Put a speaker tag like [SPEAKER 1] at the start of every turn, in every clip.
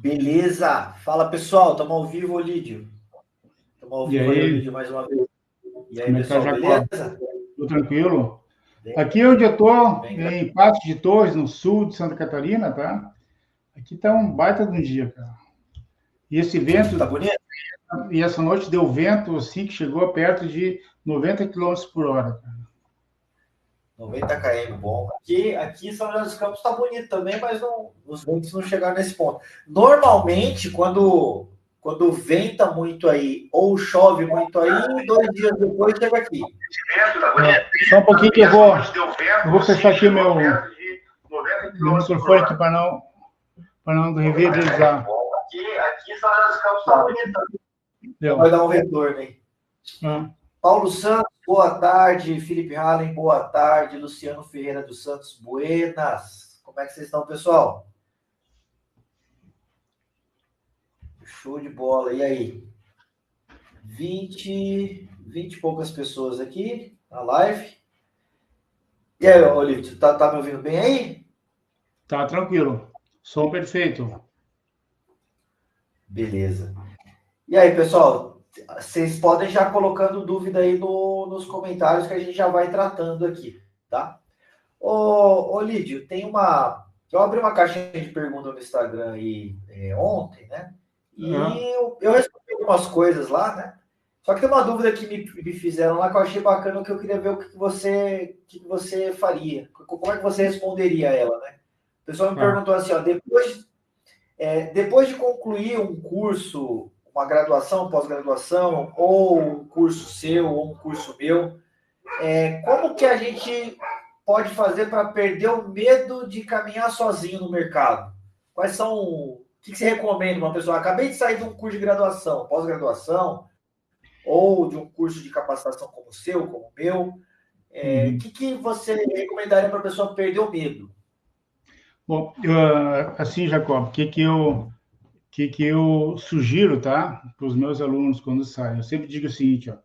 [SPEAKER 1] Beleza? Fala, pessoal. Estamos ao vivo, Lídio. Estamos ao
[SPEAKER 2] E
[SPEAKER 1] vivo aí,
[SPEAKER 2] aí,
[SPEAKER 1] Lídio, mais uma vez. E aí,
[SPEAKER 2] como é que tá,
[SPEAKER 1] pessoal,
[SPEAKER 2] Jacó?
[SPEAKER 1] beleza?
[SPEAKER 2] Tudo tranquilo?
[SPEAKER 1] Bem,
[SPEAKER 2] Aqui onde eu estou,
[SPEAKER 1] bem,
[SPEAKER 2] em Patos de Torres, no sul de Santa Catarina, tá? Aqui tá um baita de um dia, cara. E esse
[SPEAKER 1] tá
[SPEAKER 2] vento,
[SPEAKER 1] bonito?
[SPEAKER 2] e essa noite deu vento, assim, que chegou perto de 90 quilômetros por hora, cara.
[SPEAKER 1] 90 km, bom. Aqui São José dos Campos está bonito também, mas não, os ventos não chegaram nesse ponto. Normalmente, quando venta muito aí ou chove muito aí, 2 dias depois chega aqui.
[SPEAKER 2] Só um pouquinho que eu vou fechar aqui meu microfone aqui para não reverderizar.
[SPEAKER 1] Aqui São José dos Campos está bonito também.
[SPEAKER 2] Deu.
[SPEAKER 1] Vai dar um retorno aí.
[SPEAKER 2] Ah,
[SPEAKER 1] Paulo Santos, boa tarde. Felipe Hallen, boa tarde. Luciano Ferreira dos Santos, buenas. Como é que vocês estão, pessoal? Show de bola. E aí? 20 e poucas pessoas aqui na live. E aí, Olívio, tá me ouvindo bem aí?
[SPEAKER 2] tá tranquilo. Som perfeito.
[SPEAKER 1] Beleza. E aí, pessoal, vocês podem já colocando dúvida aí nos comentários que a gente já vai tratando aqui, tá? Ô Lídio, eu abri uma caixinha de perguntas no Instagram aí ontem, né? E
[SPEAKER 2] Ah,
[SPEAKER 1] eu respondi algumas coisas lá, né? Só que tem uma dúvida que me fizeram lá que eu achei bacana, que eu queria ver o que você faria. Como é que você responderia a ela, né? O pessoal me
[SPEAKER 2] tá.
[SPEAKER 1] perguntou assim, ó, depois de concluir um curso, uma graduação, pós-graduação, ou um curso seu, ou um curso meu, como que a gente pode fazer para perder o medo de caminhar sozinho no mercado? Quais são. O que você recomenda uma pessoa? Acabei de sair de um curso de graduação, pós-graduação, ou de um curso de capacitação como o seu, como o meu. O
[SPEAKER 2] Uhum.
[SPEAKER 1] que você recomendaria para a pessoa perder o medo?
[SPEAKER 2] Bom, assim, Jacob, o que eu sugiro, tá, para os meus alunos quando saem? Eu sempre digo o seguinte, ó,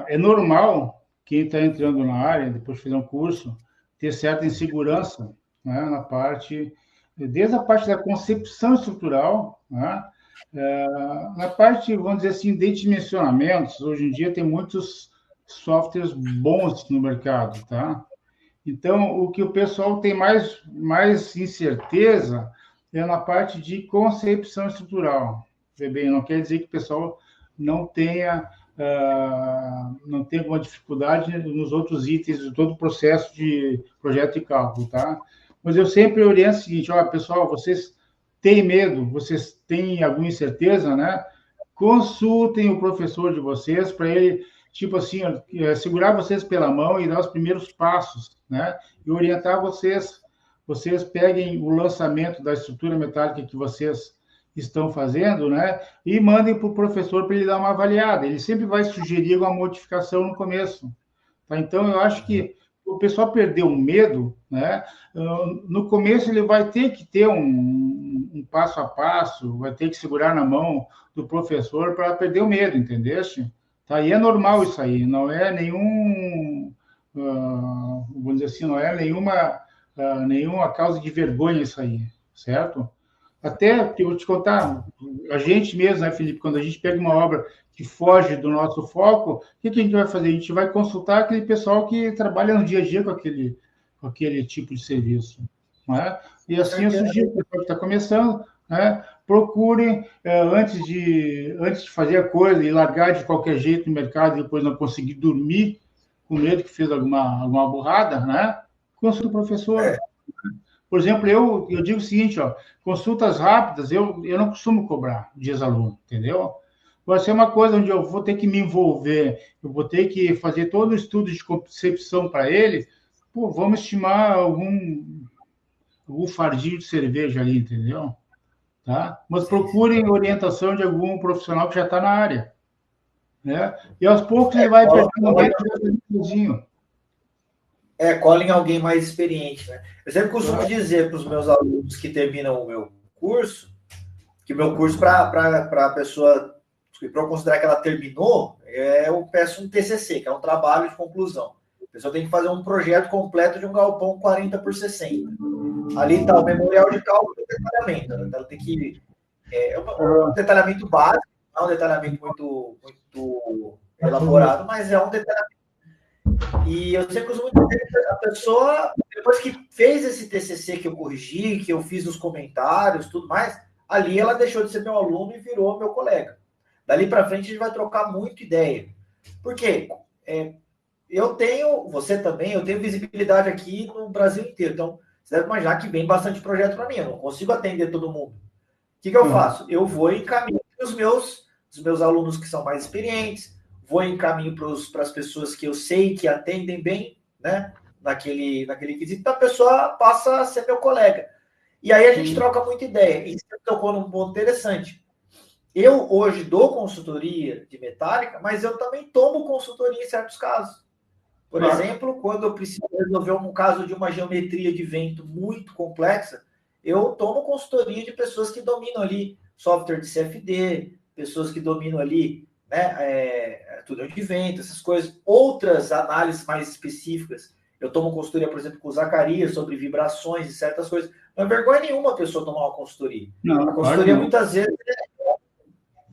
[SPEAKER 2] é normal quem está entrando na área, depois de fazer um curso, ter certa insegurança, né, desde a parte da concepção estrutural, né, na parte, vamos dizer assim, de dimensionamentos. Hoje em dia tem muitos softwares bons no mercado, tá? Então, o que o pessoal tem mais incerteza é na parte de concepção estrutural. Vê bem, não quer dizer que o pessoal não tenha, não tenha alguma dificuldade nos outros itens de todo o processo de projeto de cálculo, tá? Mas eu sempre oriento o seguinte, olha, pessoal, vocês têm medo, vocês têm alguma incerteza, né? Consultem o professor de vocês para ele, tipo assim, segurar vocês pela mão e dar os primeiros passos, né? E orientar vocês. Vocês peguem o lançamento da estrutura metálica que vocês estão fazendo, né? E mandem para o professor para ele dar uma avaliada. Ele sempre vai sugerir uma modificação no começo. Tá? Então, eu acho que o pessoal perdeu o medo, né? No começo ele vai ter que ter um passo a passo, vai ter que segurar na mão do professor para perder o medo, entendeste? Tá? E é normal isso aí, não é nenhum, vamos dizer assim, não é nenhuma causa de vergonha isso aí, certo? Até, eu vou te contar, a gente mesmo, né, Felipe, quando a gente pega uma obra que foge do nosso foco, o que a gente vai fazer? A gente vai consultar aquele pessoal que trabalha no dia a dia com aquele tipo de serviço. Não é? E
[SPEAKER 1] Com
[SPEAKER 2] assim eu
[SPEAKER 1] certeza.
[SPEAKER 2] sugiro para o pessoal que está começando, né, procurem, antes de fazer a coisa e largar de qualquer jeito no mercado e depois não conseguir dormir com medo que fez alguma burrada, né? Consulte o professor. Por exemplo, eu digo o seguinte, ó, consultas rápidas, eu não costumo cobrar de ex-aluno, entendeu? Vai ser uma coisa onde eu vou ter que me envolver, eu vou ter que fazer todo o estudo de concepção para ele, pô, vamos estimar algum fardinho de cerveja ali, entendeu? Tá? Mas
[SPEAKER 1] Sim, sim.
[SPEAKER 2] procurem orientação de algum profissional que já está na área, né? E aos poucos ele vai
[SPEAKER 1] Cola,
[SPEAKER 2] perdendo
[SPEAKER 1] cola,
[SPEAKER 2] medo e vai fazendo sozinho,
[SPEAKER 1] cola em alguém mais experiente, né? Eu sempre costumo
[SPEAKER 2] tá?
[SPEAKER 1] dizer para os meus alunos que terminam o meu curso, que o meu curso, para a pessoa, para eu considerar que ela terminou, eu peço um TCC, que é um trabalho de conclusão. A pessoa tem que fazer um projeto completo de um galpão 40 por 60. Ali está o memorial de cálculo e o detalhamento. Ela tem que um detalhamento básico, não é um detalhamento muito elaborado, mas é um detalhamento. E eu sempre uso muito a pessoa, depois que fez esse TCC que eu corrigi, que eu fiz os comentários, tudo mais, ali ela deixou de ser meu aluno e virou meu colega. Dali para frente a gente vai trocar muito ideia. Por quê? Eu tenho, você também, eu tenho visibilidade aqui no Brasil inteiro. Então, você deve imaginar que vem bastante projeto para mim. Eu não consigo atender todo mundo. O que eu faço? Eu vou em caminho os meus alunos que são mais experientes, vou em caminho para as pessoas que eu sei que atendem bem, né? Naquele quesito, então a pessoa passa a ser meu colega. E aí a gente troca muita ideia. E você tocou num ponto interessante. Eu hoje dou consultoria de metálica, mas eu também tomo consultoria em certos casos. Por exemplo, quando eu preciso resolver um caso de uma geometria de vento muito complexa, eu tomo consultoria de pessoas que dominam ali software de CFD, pessoas que dominam ali, né, túnel de vento, essas coisas. Outras análises mais específicas. Eu tomo consultoria, por exemplo, com o Zacarias sobre vibrações e certas coisas. Não é vergonha nenhuma a pessoa tomar uma consultoria.
[SPEAKER 2] Não,
[SPEAKER 1] a consultoria, muitas vezes,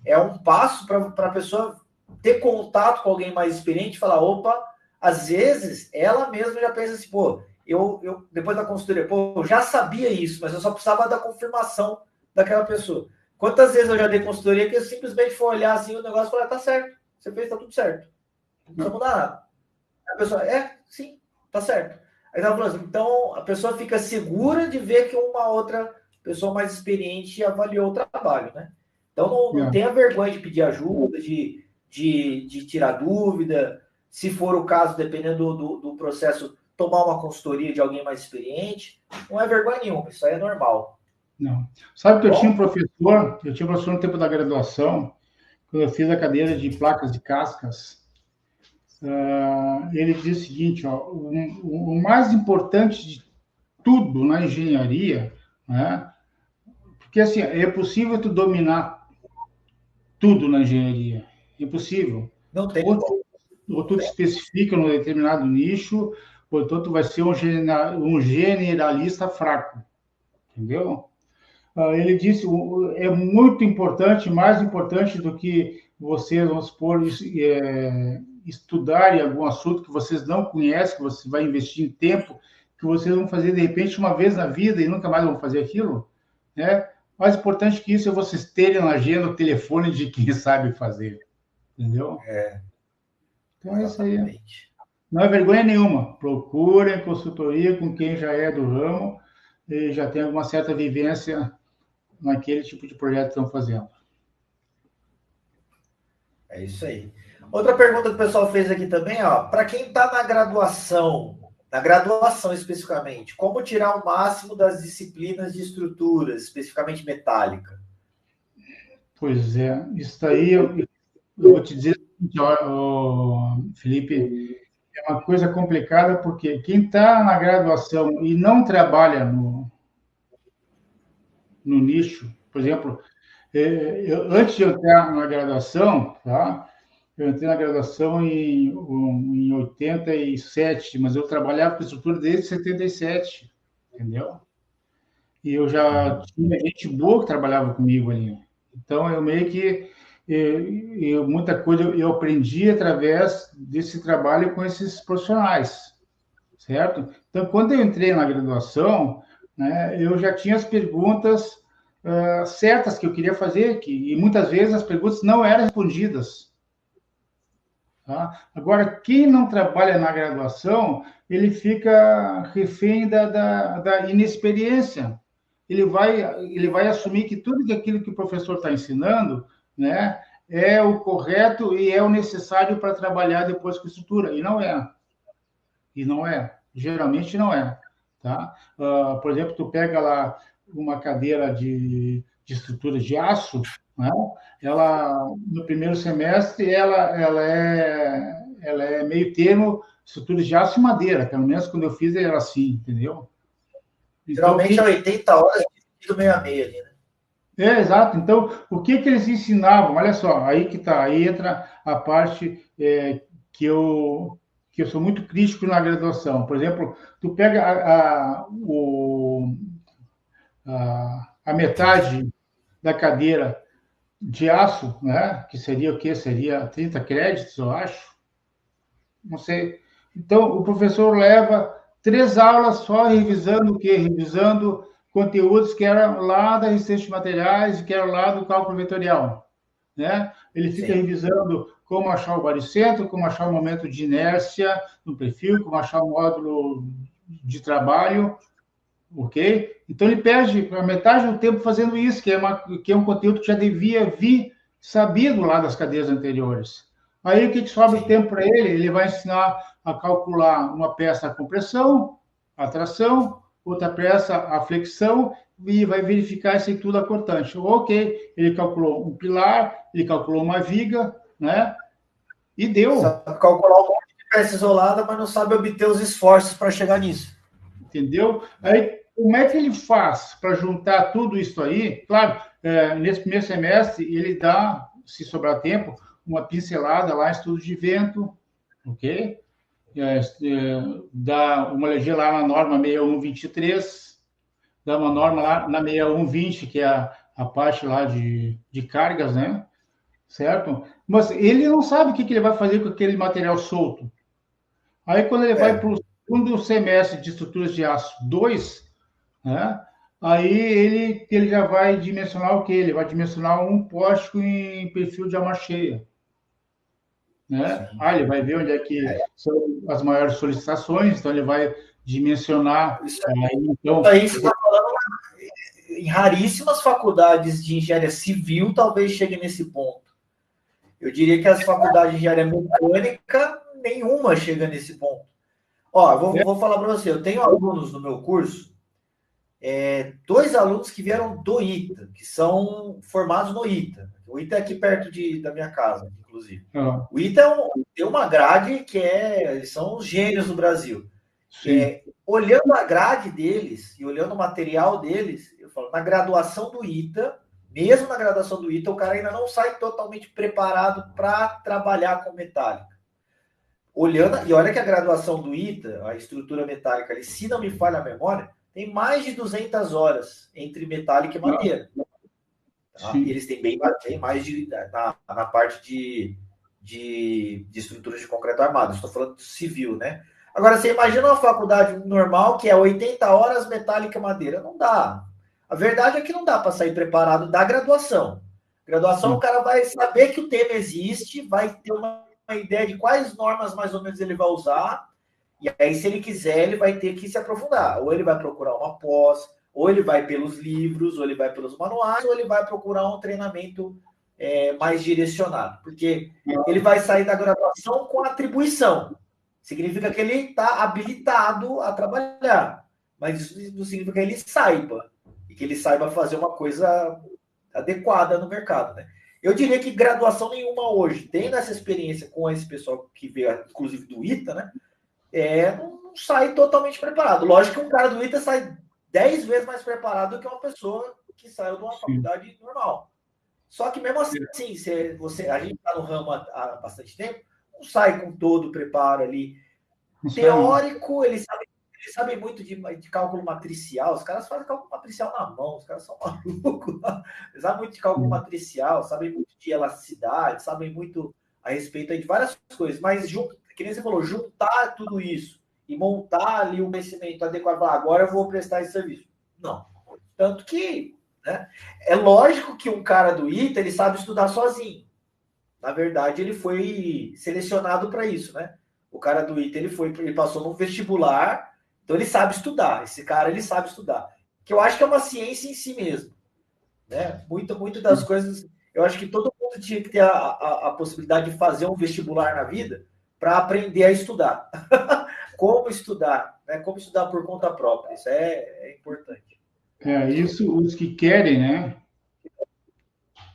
[SPEAKER 1] é um passo para a pessoa ter contato com alguém mais experiente e falar, opa, às vezes ela mesma já pensa assim, pô, eu depois da consultoria, pô, eu já sabia isso, mas eu só precisava da confirmação daquela pessoa. Quantas vezes eu já dei consultoria que eu simplesmente for olhar assim o negócio e falar, tá certo, você fez, tá tudo certo. Não precisa mudar nada. A pessoa, sim, tá certo. Aí ela falou assim, então a pessoa fica segura de ver que uma outra pessoa mais experiente avaliou o trabalho, né? Então não tenha vergonha de pedir ajuda, de tirar dúvida. Se for o caso, dependendo do processo, tomar uma consultoria de alguém mais experiente, não é vergonha nenhuma, isso aí é normal.
[SPEAKER 2] Não. Sabe que eu tinha um professor no tempo da graduação, quando eu fiz a cadeira de placas de cascas, ele dizia o seguinte, ó, o mais importante de tudo na engenharia, né, porque assim, é possível tu dominar tudo na engenharia, é impossível.
[SPEAKER 1] Não tem.
[SPEAKER 2] Ou tu te especifica num determinado nicho, ou então tu vai ser um generalista fraco, entendeu? Ele disse, é muito importante, mais importante do que vocês, vamos supor, estudarem algum assunto que vocês não conhecem, que você vai investir em tempo, que vocês vão fazer, de repente, uma vez na vida e nunca mais vão fazer aquilo, né? Mais importante que isso é vocês terem na agenda o telefone de quem sabe fazer, entendeu? Então é isso aí. Não é vergonha nenhuma. Procurem consultoria com quem já é do ramo e já tem alguma certa vivência naquele tipo de projeto que estão fazendo.
[SPEAKER 1] É isso aí. Outra pergunta que o pessoal fez aqui também, ó, para quem está na graduação especificamente, como tirar o máximo das disciplinas de estruturas, especificamente metálica?
[SPEAKER 2] Pois é, isso aí eu vou te dizer, Felipe, é uma coisa complicada porque quem está na graduação e não trabalha no nicho, por exemplo, antes de eu entrar na graduação, tá? Eu entrei na graduação em 87, mas eu trabalhava com estrutura desde 77, entendeu? E eu já tinha gente boa que trabalhava comigo ali. Então, eu meio que muita coisa eu aprendi através desse trabalho com esses profissionais, certo? Então, quando eu entrei na graduação, né, eu já tinha as perguntas certas que eu queria fazer, e muitas vezes as perguntas não eram respondidas. Tá? Agora, quem não trabalha na graduação, ele fica refém da inexperiência. Ele vai assumir que tudo aquilo que o professor está ensinando, né, é o correto e é o necessário para trabalhar depois com estrutura. E não é. E não é. Geralmente não é. Tá? Por exemplo, tu pega lá uma cadeira de estrutura de aço, né? Ela, no primeiro semestre, ela é meio termo estrutura de aço e madeira. Pelo menos quando eu fiz era assim, entendeu?
[SPEAKER 1] Então, geralmente é 80 horas do meio a meio ali, né?
[SPEAKER 2] Exato. Então, o que eles ensinavam? Olha só, aí que tá, aí entra a parte que eu sou muito crítico na graduação. Por exemplo, tu pega a metade da cadeira de aço, né? Que seria o quê? Seria 30 créditos, eu acho. Não sei. Então, o professor leva 3 aulas só revisando o quê? Revisando conteúdos que eram lá da resistência de materiais, que eram lá do cálculo vetorial, né? Ele fica
[SPEAKER 1] Sim.
[SPEAKER 2] revisando como achar o baricentro, como achar o momento de inércia no perfil, como achar o módulo de trabalho, ok? Então, ele perde a metade do tempo fazendo isso, que é um conteúdo que já devia vir sabido lá das cadeias anteriores. Aí, o que sobra o
[SPEAKER 1] Sim.
[SPEAKER 2] tempo para ele? Ele vai ensinar a calcular uma peça a compressão, a tração, outra peça a flexão, e vai verificar isso tudo a cortante. Ok, ele calculou um pilar, ele calculou uma viga, né? E deu.
[SPEAKER 1] Sabe calcular um monte de peça isolada, mas não sabe obter os esforços para chegar nisso.
[SPEAKER 2] Entendeu? Aí, como é que ele faz para juntar tudo isso aí? Claro, nesse primeiro semestre, ele dá, se sobrar tempo, uma pincelada lá, estudo de vento, ok? Dá uma olhadinha lá na norma 6123, dá uma norma lá na 6120, que é a parte lá de cargas, né? Certo? Mas ele não sabe o que ele vai fazer com aquele material solto. Aí, quando ele vai para o segundo semestre de estruturas de aço 2, né? Aí ele já vai dimensionar o quê? Ele vai dimensionar um poste em perfil de alma cheia, né?
[SPEAKER 1] Sim.
[SPEAKER 2] Ele vai ver onde é que são as maiores solicitações, então ele vai dimensionar.
[SPEAKER 1] Isso
[SPEAKER 2] Então,
[SPEAKER 1] aí você está falando em raríssimas faculdades de engenharia civil, talvez chegue nesse ponto. Eu diria que as faculdades de engenharia mecânica, nenhuma chega nesse ponto. Ó, vou falar para você, eu tenho alunos no meu curso, 2 alunos que vieram do ITA, que são formados no ITA. O ITA é aqui perto da minha casa, inclusive. O ITA tem uma grade que eles são os gênios do Brasil. Olhando a grade deles e olhando o material deles, eu falo, na graduação do ITA, mesmo na graduação do ITA, o cara ainda não sai totalmente preparado para trabalhar com metálica. E olha que a graduação do ITA, a estrutura metálica ali, se não me falha a memória, tem mais de 200 horas entre metálica e madeira. Tá? E eles têm bem mais na parte de estruturas de concreto armado. Estou falando do civil, né? Agora, você imagina uma faculdade normal que é 80 horas metálica e madeira. Não dá. A verdade é que não dá para sair preparado da graduação. Graduação, o cara vai saber que o tema existe, vai ter uma ideia de quais normas mais ou menos ele vai usar, e aí, se ele quiser, ele vai ter que se aprofundar. Ou ele vai procurar uma pós, ou ele vai pelos livros, ou ele vai pelos manuais, ou ele vai procurar um treinamento mais direcionado. Porque ele vai sair da graduação com atribuição. Significa que ele está habilitado a trabalhar. Mas isso não significa que ele saiba. E que ele saiba fazer uma coisa adequada no mercado, né? Eu diria que graduação nenhuma hoje, tendo essa experiência com esse pessoal que veio, inclusive do ITA, né? Não sai totalmente preparado. Lógico que um cara do ITA sai 10 vezes mais preparado do que uma pessoa que saiu de uma faculdade normal. Só que mesmo assim, a gente está no ramo há bastante tempo, não sai com todo o preparo ali. Teórico, eles sabem muito de cálculo matricial. Os caras fazem cálculo matricial na mão, os caras são malucos. Eles sabem muito de cálculo matricial, sabem muito de elasticidade, sabem muito a respeito de várias coisas. Mas, que nem você falou, juntar tudo isso e montar ali o conhecimento adequado. Agora eu vou prestar esse serviço. Não. Tanto que, né, é lógico que um cara do ITA, ele sabe estudar sozinho. Na verdade, ele foi selecionado para isso, né? O cara do ITA, ele passou no vestibular, então ele sabe estudar. Esse cara, ele sabe estudar. Que eu acho que é uma ciência em si mesmo. Né? Muito das coisas... Eu acho que todo mundo tinha que ter a possibilidade de fazer um vestibular na vida para aprender a estudar. Como estudar, né? Como estudar por conta própria. Isso é importante.
[SPEAKER 2] Isso os que querem, né?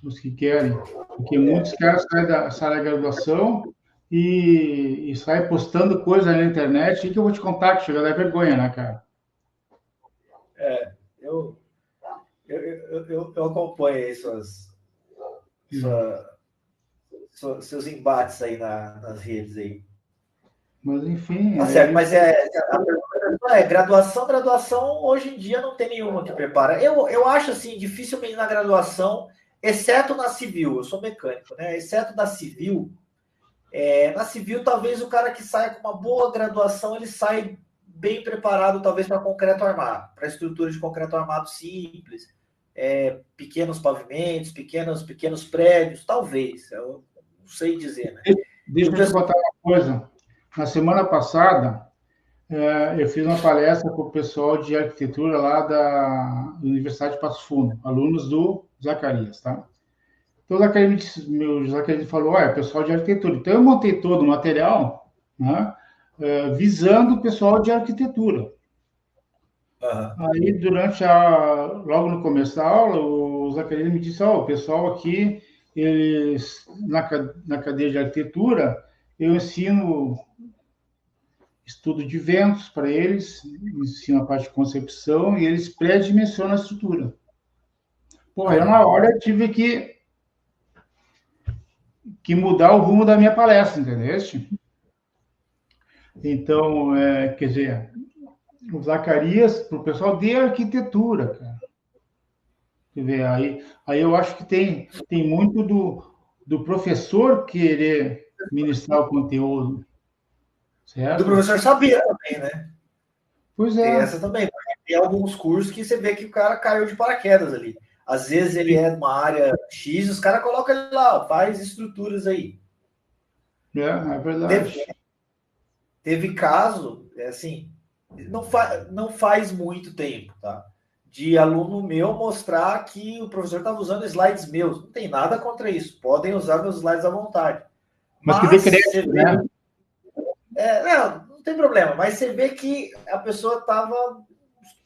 [SPEAKER 2] Os que querem. Porque muitos caras saem da graduação e saem postando coisa na internet. E que eu vou te contar que chega a dar vergonha, né, cara?
[SPEAKER 1] Eu acompanho aí seus embates aí nas redes aí.
[SPEAKER 2] Mas, enfim...
[SPEAKER 1] Tá certo, mas a graduação, hoje em dia não tem nenhuma que prepara. Eu acho, assim, dificilmente na graduação, exceto na civil, eu sou mecânico, né? Exceto na civil, talvez o cara que saia com uma boa graduação, ele sai bem preparado, talvez, para concreto armado, para estrutura de concreto armado simples, pequenos pavimentos, pequenos prédios, talvez, eu não sei dizer, né?
[SPEAKER 2] Deixa eu te contar uma coisa. Na semana passada, eu fiz uma palestra com o pessoal de arquitetura lá da Universidade de Passo Fundo, alunos do Zacarias, tá? Então, o Zacarias falou, olha, pessoal de arquitetura. Então, eu montei todo o material, né, visando o pessoal de arquitetura. Uhum. Aí, logo no começo da aula, o Zacarias me disse, o pessoal aqui, eles, na cadeira de arquitetura, eu ensino estudo de ventos para eles, ensino a parte de concepção, e eles pré-dimensionam a estrutura. Eu, na hora, tive que mudar o rumo da minha palestra, entendeu? Então, quer dizer, o Zacarias, para o pessoal de arquitetura, cara. Quer ver, aí eu acho que tem muito do professor querer ministrar o conteúdo, certo?
[SPEAKER 1] Do professor saber também, né?
[SPEAKER 2] Pois é.
[SPEAKER 1] Tem essa também. Tem alguns cursos que você vê que o cara caiu de paraquedas ali. Às vezes ele é de uma área X, os caras colocam ele lá, faz estruturas aí.
[SPEAKER 2] É verdade.
[SPEAKER 1] Teve caso, assim, não faz muito tempo, tá? De aluno meu mostrar que o professor estava usando slides meus. Não tem nada contra isso. Podem usar meus slides à vontade.
[SPEAKER 2] Mas que decreto, né?
[SPEAKER 1] Não tem problema. Mas você vê que a pessoa estava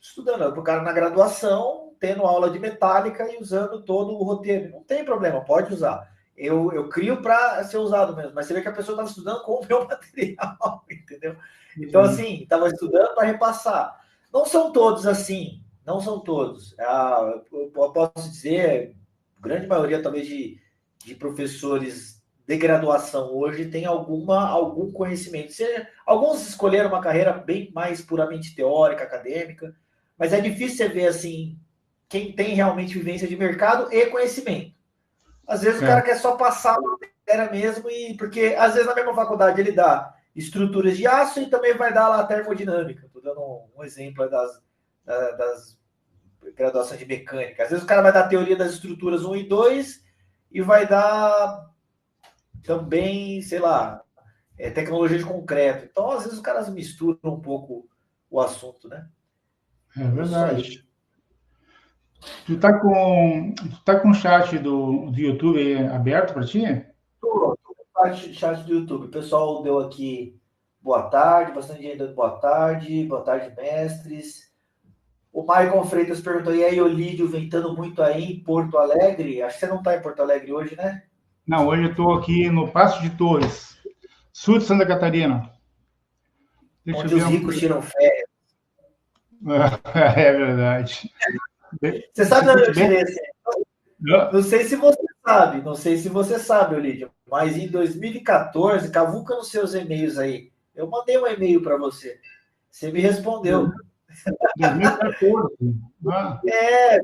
[SPEAKER 1] estudando. O cara na graduação, tendo aula de metálica e usando todo o roteiro. Não tem problema, pode usar. Eu crio para ser usado mesmo. Mas você vê que a pessoa estava estudando com o meu material, entendeu? Então, assim, estava estudando para repassar. Não são todos assim. Não são todos. Eu posso dizer, a grande maioria, talvez, de professores de graduação hoje tem algum conhecimento. Alguns escolheram uma carreira bem mais puramente teórica, acadêmica, mas é difícil você ver, assim, quem tem realmente vivência de mercado e conhecimento. Às vezes o cara quer só passar a matéria mesmo, porque às vezes na mesma faculdade ele dá estruturas de aço e também vai dar lá termodinâmica. Estou dando um exemplo das graduações de mecânica. Às vezes o cara vai dar teoria das estruturas 1 e 2 e vai dar também, sei lá, tecnologia de concreto. Então, às vezes os caras misturam um pouco o assunto, né?
[SPEAKER 2] É verdade. Tu tá com o chat do YouTube aberto para ti?
[SPEAKER 1] Tô com o chat do YouTube. O pessoal deu aqui boa tarde, bastante gente dando boa tarde, mestres. O Maicon Freitas perguntou, e aí, Olídio, ventando muito aí em Porto Alegre? Acho que você não está em Porto Alegre hoje, né?
[SPEAKER 2] Não, hoje eu estou aqui no Passo de Torres, sul de Santa Catarina.
[SPEAKER 1] Onde os ricos tiram férias.
[SPEAKER 2] É verdade.
[SPEAKER 1] Você sabe onde eu tirei esse? Não sei se você sabe, Olídio, mas em 2014, cavuca nos seus e-mails aí. Eu mandei um e-mail para você. Você me respondeu.
[SPEAKER 2] 2014.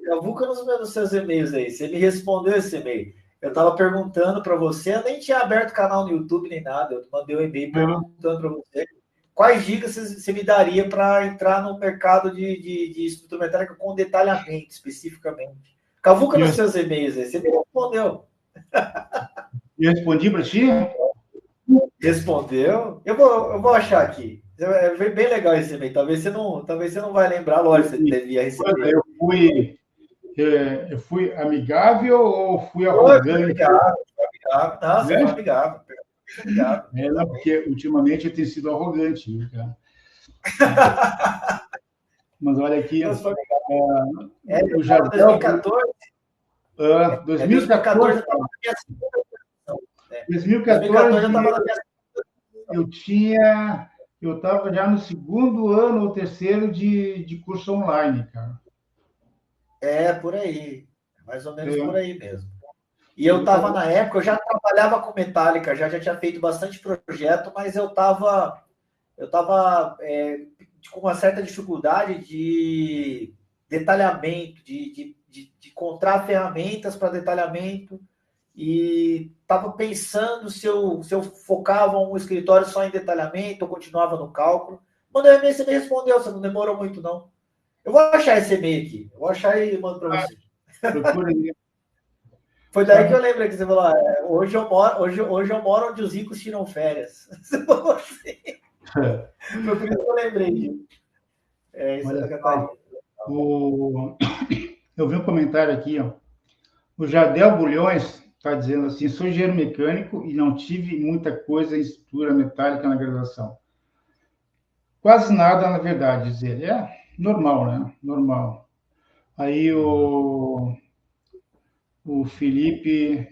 [SPEAKER 1] Cavuca nos seus e-mails aí. Você me respondeu esse e-mail. Eu estava perguntando para você, eu nem tinha aberto canal no YouTube nem nada. Eu mandei um e-mail perguntando para você quais dicas você me daria para entrar no mercado de estrutura metálica com detalhamento, especificamente. Cavuca nos seus e-mails aí. Você me respondeu.
[SPEAKER 2] Eu respondi para ti?
[SPEAKER 1] Respondeu. Eu vou achar aqui. É bem legal esse e-mail. Talvez você não vai lembrar, lógico, você devia receber.
[SPEAKER 2] Eu fui amigável ou fui arrogante?
[SPEAKER 1] Amigável. Não, você foi amigável.
[SPEAKER 2] Não, porque ultimamente eu tenho sido arrogante, viu, cara? Mas olha aqui.
[SPEAKER 1] Eu já 2014.
[SPEAKER 2] 2014. 2014 já estava na minha. Eu estava já no segundo ano ou terceiro de curso online, cara.
[SPEAKER 1] Por aí. Mais ou menos por aí mesmo. E eu estava na época, eu já trabalhava com metálica, já tinha feito bastante projeto, mas eu estava com uma certa dificuldade de detalhamento, de encontrar ferramentas para detalhamento, e estava pensando se eu focava um escritório só em detalhamento ou continuava no cálculo. Mandei um e-mail, você me respondeu, você não demorou muito, não. Eu vou achar esse e-mail aqui, eu vou achar e mando para você.
[SPEAKER 2] Procura aí.
[SPEAKER 1] Foi daí que eu lembrei que você falou, hoje eu moro onde os ricos tiram férias. Foi por isso que eu lembrei. Isso é da Catarina.
[SPEAKER 2] Eu vi um comentário aqui, ó. O Jardel Bulhões está dizendo assim: sou engenheiro mecânico e não tive muita coisa em estrutura metálica na graduação. Quase nada, na verdade, diz ele. É normal, né? Normal. Aí o Felipe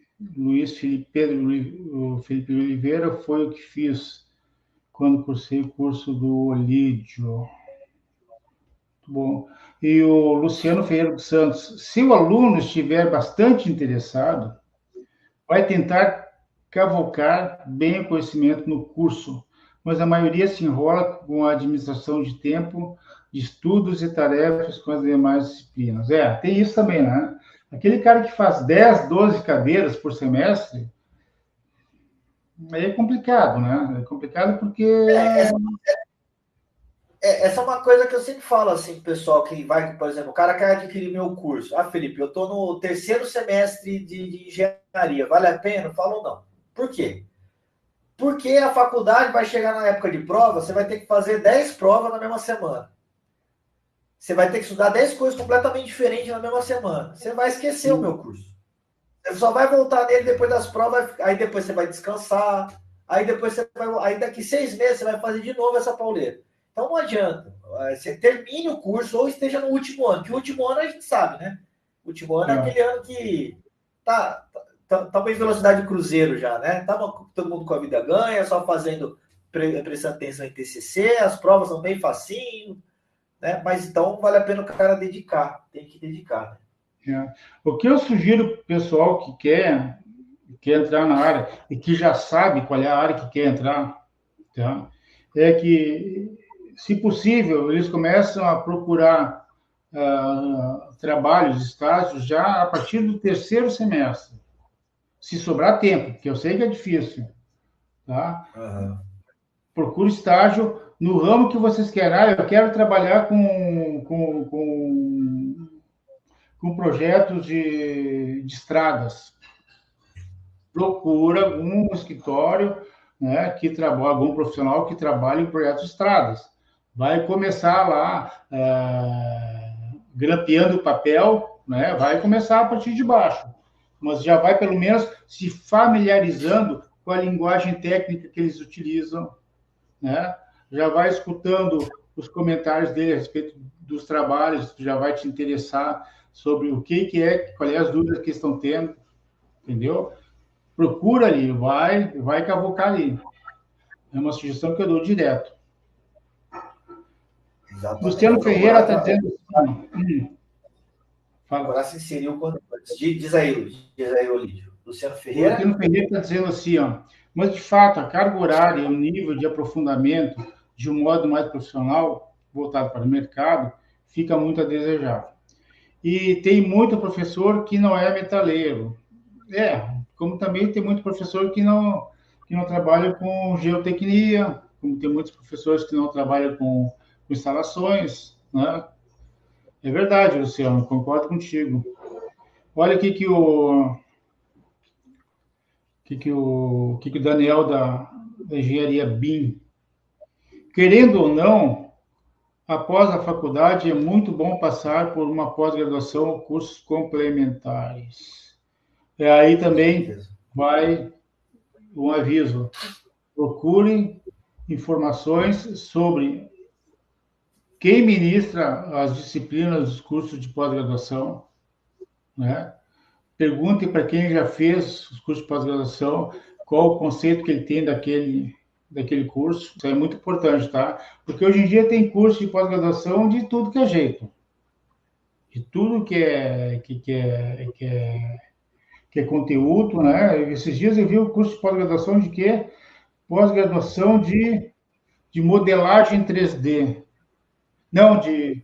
[SPEAKER 2] Felipe Oliveira foi o que fiz quando cursei o curso do Olídio. Muito bom. E o Luciano Ferreira dos Santos: se o aluno estiver bastante interessado, vai tentar cavocar bem o conhecimento no curso, mas a maioria se enrola com a administração de tempo, de estudos e tarefas com as demais disciplinas. Tem isso também, né? Aquele cara que faz 10, 12 cadeiras por semestre, aí é complicado, né? É complicado porque...
[SPEAKER 1] Essa é uma coisa que eu sempre falo, assim, pessoal que vai, por exemplo, o cara quer adquirir meu curso. Felipe, eu estou no terceiro semestre de engenharia, vale a pena? Eu falo não. Por quê? Porque a faculdade vai chegar na época de prova, você vai ter que fazer 10 provas na mesma semana. Você vai ter que estudar 10 coisas completamente diferentes na mesma semana. Você vai esquecer o meu curso. Você só vai voltar nele depois das provas, aí depois você vai descansar, aí depois aí daqui 6 meses você vai fazer de novo essa pauleira. Então não adianta. Você termine o curso ou esteja no último ano, que o último ano a gente sabe, né? O último ano é aquele ano que tá em velocidade de cruzeiro já, né? Tava todo mundo com a vida ganha, só prestando atenção em TCC, as provas são bem facinho, né? Mas então vale a pena o cara dedicar, tem que dedicar,
[SPEAKER 2] né? O que eu sugiro para o pessoal que quer entrar na área e que já sabe qual é a área que quer entrar, tá? É que, se possível, eles começam a procurar trabalhos, estágios, já a partir do terceiro semestre, se sobrar tempo, porque eu sei que é difícil, tá? Procure estágio no ramo que vocês querem. Eu quero trabalhar com projetos de estradas. Procura algum escritório, né, que trabalha, algum profissional que trabalhe em projetos de estradas. Vai começar lá grampeando o papel, né, vai começar a partir de baixo, mas já vai pelo menos se familiarizando com a linguagem técnica que eles utilizam, né? Já vai escutando os comentários dele a respeito dos trabalhos, já vai te interessar sobre o que quais as dúvidas que estão tendo, entendeu? Procura ali, vai cavocar ali. É uma sugestão que eu dou direto.
[SPEAKER 1] Exatamente.
[SPEAKER 2] Luciano Ferreira está dizendo assim...
[SPEAKER 1] Procurar se inserir o quanto antes. Diz aí, Olídio. Luciano Ferreira?
[SPEAKER 2] O Luciano Ferreira está dizendo assim, mas de fato a carga horária e o nível de aprofundamento de um modo mais profissional, voltado para o mercado, fica muito a desejar. E tem muito professor que não é metaleiro. Como também tem muito professor que não trabalha com geotecnia, como tem muitos professores que não trabalham com instalações, né? É verdade, Luciano, concordo contigo. Olha aqui que o Daniel da engenharia BIM. Querendo ou não, após a faculdade é muito bom passar por uma pós-graduação ou cursos complementares. Aí também vai um aviso. Procure informações sobre quem ministra as disciplinas dos cursos de pós-graduação, né? Pergunte para quem já fez os cursos de pós-graduação qual o conceito que ele tem daquele curso. Isso é muito importante, tá? Porque hoje em dia tem curso de pós-graduação de tudo que é jeito. De tudo que é conteúdo, né? Esses dias eu vi o curso de pós-graduação de quê? Pós-graduação de modelagem 3D. Não, de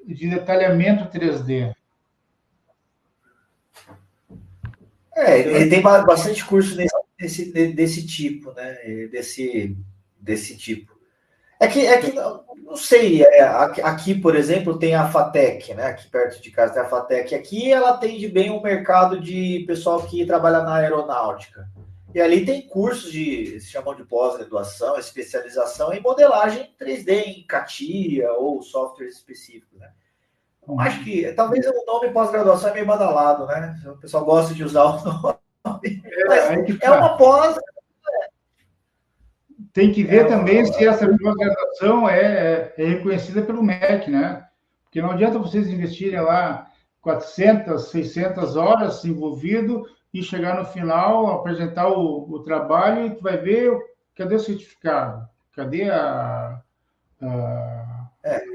[SPEAKER 2] detalhamento 3D.
[SPEAKER 1] Ele tem bastante curso desse tipo, né? Desse tipo. É que não sei, aqui, por exemplo, tem a FATEC, né? Aqui perto de casa tem a FATEC. Aqui ela atende bem o mercado de pessoal que trabalha na aeronáutica. E ali tem cursos se chamam de pós-graduação, especialização em modelagem 3D, em CATIA ou softwares específicos, né? Eu acho que talvez o nome pós-graduação é meio badalado, né? O pessoal gosta de usar o nome, mas é uma pós.
[SPEAKER 2] Tem que ver também se essa pós-graduação é reconhecida pelo MEC, né? Porque não adianta vocês investirem lá 400, 600 horas envolvido e chegar no final, apresentar o trabalho e tu vai ver cadê o certificado? Cadê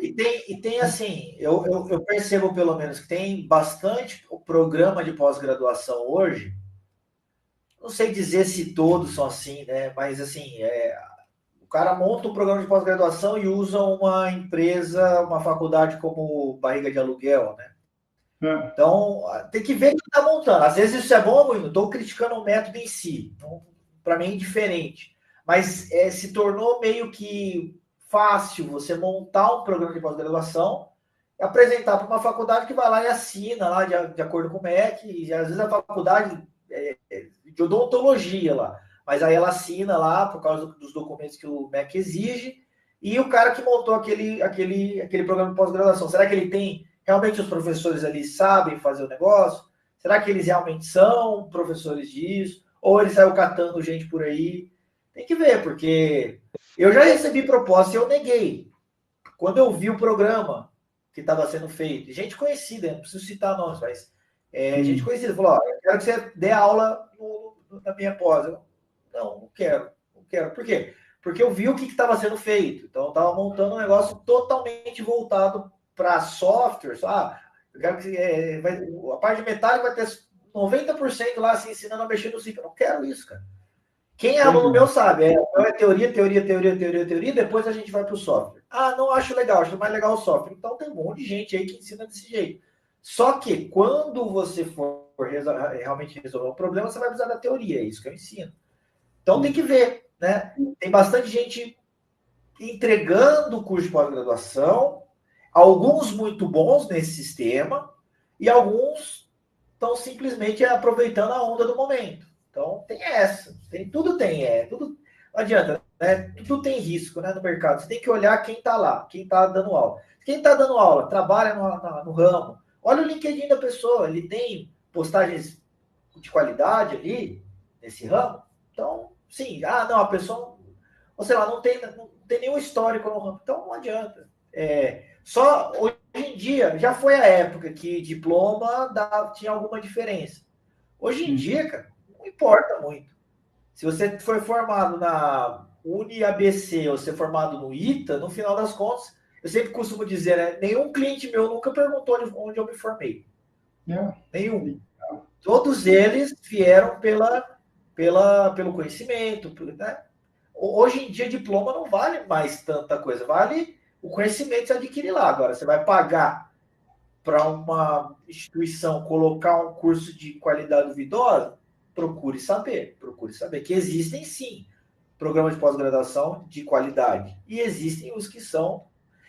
[SPEAKER 1] E tem assim, eu percebo pelo menos que tem bastante programa de pós-graduação hoje. Não sei dizer se todos são assim, né? Mas assim, o cara monta um programa de pós-graduação e usa uma empresa, uma faculdade como barriga de aluguel, né? Então, tem que ver quem está montando. Às vezes isso é bom ou ruim, não estou criticando o método em si. Então, para mim é indiferente. Mas se tornou meio que fácil você montar um programa de pós-graduação e apresentar para uma faculdade que vai lá e assina lá de acordo com o MEC, e às vezes a faculdade de odontologia lá, mas aí ela assina lá por causa dos documentos que o MEC exige, e o cara que montou aquele programa de pós-graduação, será que ele tem, realmente os professores ali sabem fazer o negócio? Será que eles realmente são professores disso? Ou ele saiu catando gente por aí? Tem que ver, porque eu já recebi proposta e eu neguei. Quando eu vi o programa que estava sendo feito, gente conhecida, não preciso citar nomes, mas gente conhecida, falou, eu quero que você dê aula na minha pós. Não quero. Por quê? Porque eu vi o que estava sendo feito. Então, eu estava montando um negócio totalmente voltado para software. Eu quero que a parte de metálica vai ter 90% lá se ensinando a mexer no zip. Eu não quero isso, cara. Quem é aluno meu sabe, é teoria, depois a gente vai para o software. Não acho legal, acho mais legal o software. Então tem um monte de gente aí que ensina desse jeito. Só que quando você for realmente resolver um problema, você vai precisar da teoria, é isso que eu ensino. Então tem que ver, né? Tem bastante gente entregando o curso de pós-graduação, alguns muito bons nesse sistema, e alguns estão simplesmente aproveitando a onda do momento. Então tem essa, tudo não adianta, né? Tudo tem risco, né, no mercado. Você tem que olhar quem está lá, quem está dando aula. Quem está dando aula, trabalha no ramo. Olha o LinkedIn da pessoa, ele tem postagens de qualidade ali nesse ramo. Então, sim, não, a pessoa, ou sei lá, não tem nenhum histórico no ramo. Então não adianta. Só hoje em dia, já foi a época que diploma tinha alguma diferença. Hoje em dia, cara, não importa muito. Se você foi formado na UniABC ou você formado no ITA, no final das contas, eu sempre costumo dizer, né? Nenhum cliente meu nunca perguntou onde eu me formei. Nenhum. Todos eles vieram pelo conhecimento. Né? Hoje em dia, diploma não vale mais tanta coisa. Vale o conhecimento que você adquire lá. Agora, você vai pagar para uma instituição colocar um curso de qualidade duvidosa? Procure saber que existem sim programas de pós-graduação de qualidade, e existem os que são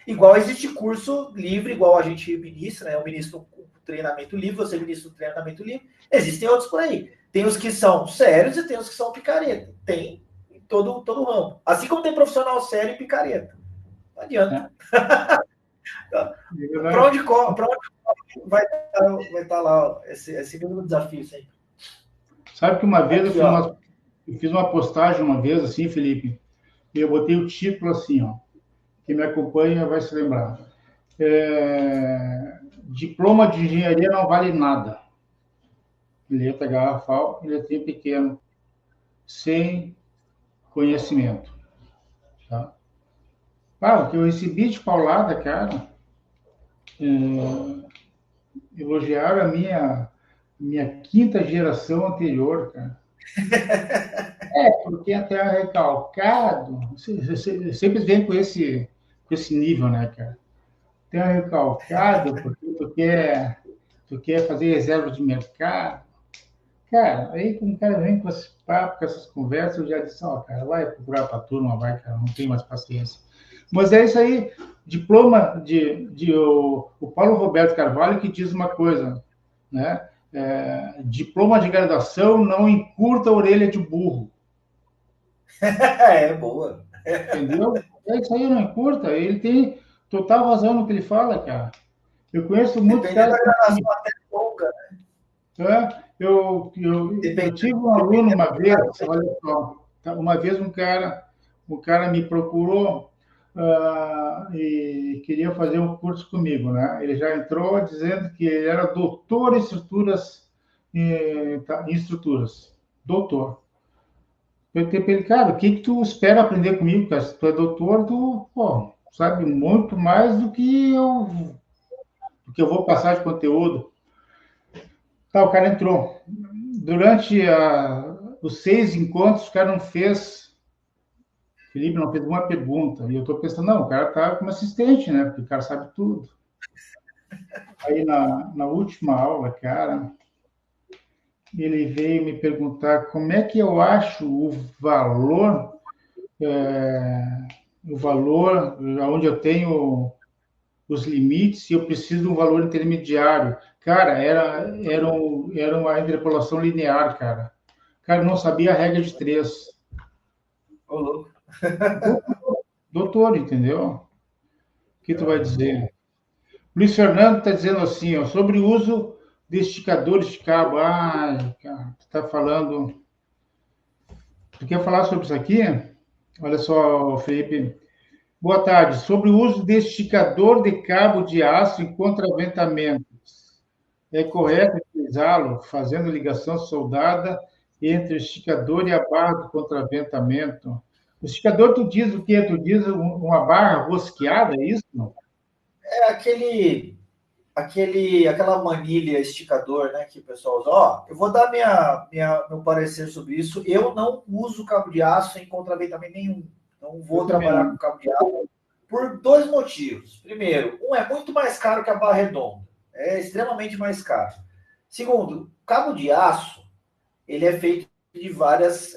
[SPEAKER 1] igual. Existe curso livre, igual a gente ministra, né? Eu ministro um treinamento livre, você ministra um treinamento livre, existem outros por aí. Tem os que são sérios e tem os que são picareta. Tem em todo ramo. Assim como tem profissional sério e picareta. Não adianta. Para onde vai estar lá esse mesmo desafio sempre.
[SPEAKER 2] Sabe que uma vez eu fiz uma postagem uma vez assim, Felipe, e eu botei o título assim, ó, quem me acompanha vai se lembrar. Diploma de engenharia não vale nada. Letra garrafal e letrinha pequeno, sem conhecimento. Tá? O que eu recebi de paulada, cara, elogiaram a minha quinta geração anterior, cara. Porque até recalcado, sempre vem com esse esse nível, né, cara? Tem um recalcado porque tu quer fazer reserva de mercado. Cara, aí quando o cara vem com esse papo, com essas conversas, eu já disse, ó, cara, vai procurar para a turma, vai, cara, não tem mais paciência. Mas é isso aí, diploma o Paulo Roberto Carvalho que diz uma coisa, né? Diploma de graduação não encurta a orelha de burro.
[SPEAKER 1] É, boa.
[SPEAKER 2] Entendeu? É isso aí, não encurta. Ele tem total razão no que ele fala, cara. Eu conheço muitos
[SPEAKER 1] Dependendo
[SPEAKER 2] caras
[SPEAKER 1] da gradação, até longa.
[SPEAKER 2] tá? Eu tive um aluno
[SPEAKER 1] Dependendo
[SPEAKER 2] uma
[SPEAKER 1] do
[SPEAKER 2] vez,
[SPEAKER 1] grau.
[SPEAKER 2] olha só, tá? Uma vez um cara me procurou e queria fazer um curso comigo, né? Ele já entrou dizendo que ele era doutor em estruturas, em estruturas, doutor. Eu perguntei para ele, cara, o que que tu espera aprender comigo, cara? Se tu é doutor, tu, pô, sabe muito mais do que eu vou passar de conteúdo. Tá, o cara entrou. Durante os 6 encontros, o cara não fez, Felipe não fez uma pergunta. E eu estou pensando, não, o cara tá como assistente, né? Porque o cara sabe tudo. Aí na última aula, cara, ele veio me perguntar como é que eu acho é, o valor, onde eu tenho os limites, e eu preciso de um valor intermediário. Cara, era uma interpolação linear, cara. O cara não sabia a regra de três.
[SPEAKER 1] Ô, louco.
[SPEAKER 2] Doutor, entendeu? O que tu vai dizer? Luiz Fernando está dizendo assim, ó, sobre o uso de esticadores de cabo. Ah, cara, tu está falando. Tu quer falar sobre isso aqui? Olha só, Felipe. Boa tarde. Sobre o uso de esticador de cabo de aço em contraventamentos. É correto utilizá-lo fazendo ligação soldada entre o esticador e a barra do contraventamento? O esticador, tu diz o quê? Tu diz uma barra rosqueada, é isso? Não?
[SPEAKER 1] É aquela manilha esticador, né, que o pessoal usa. Ó, eu vou dar meu parecer sobre isso. Eu não uso cabo de aço em contraventamento nenhum. Não
[SPEAKER 2] Eu
[SPEAKER 1] vou
[SPEAKER 2] também
[SPEAKER 1] trabalhar
[SPEAKER 2] não.
[SPEAKER 1] com cabo de aço por dois motivos. Primeiro, um é muito mais caro que a barra redonda. É extremamente mais caro. Segundo, cabo de aço, ele é feito de vários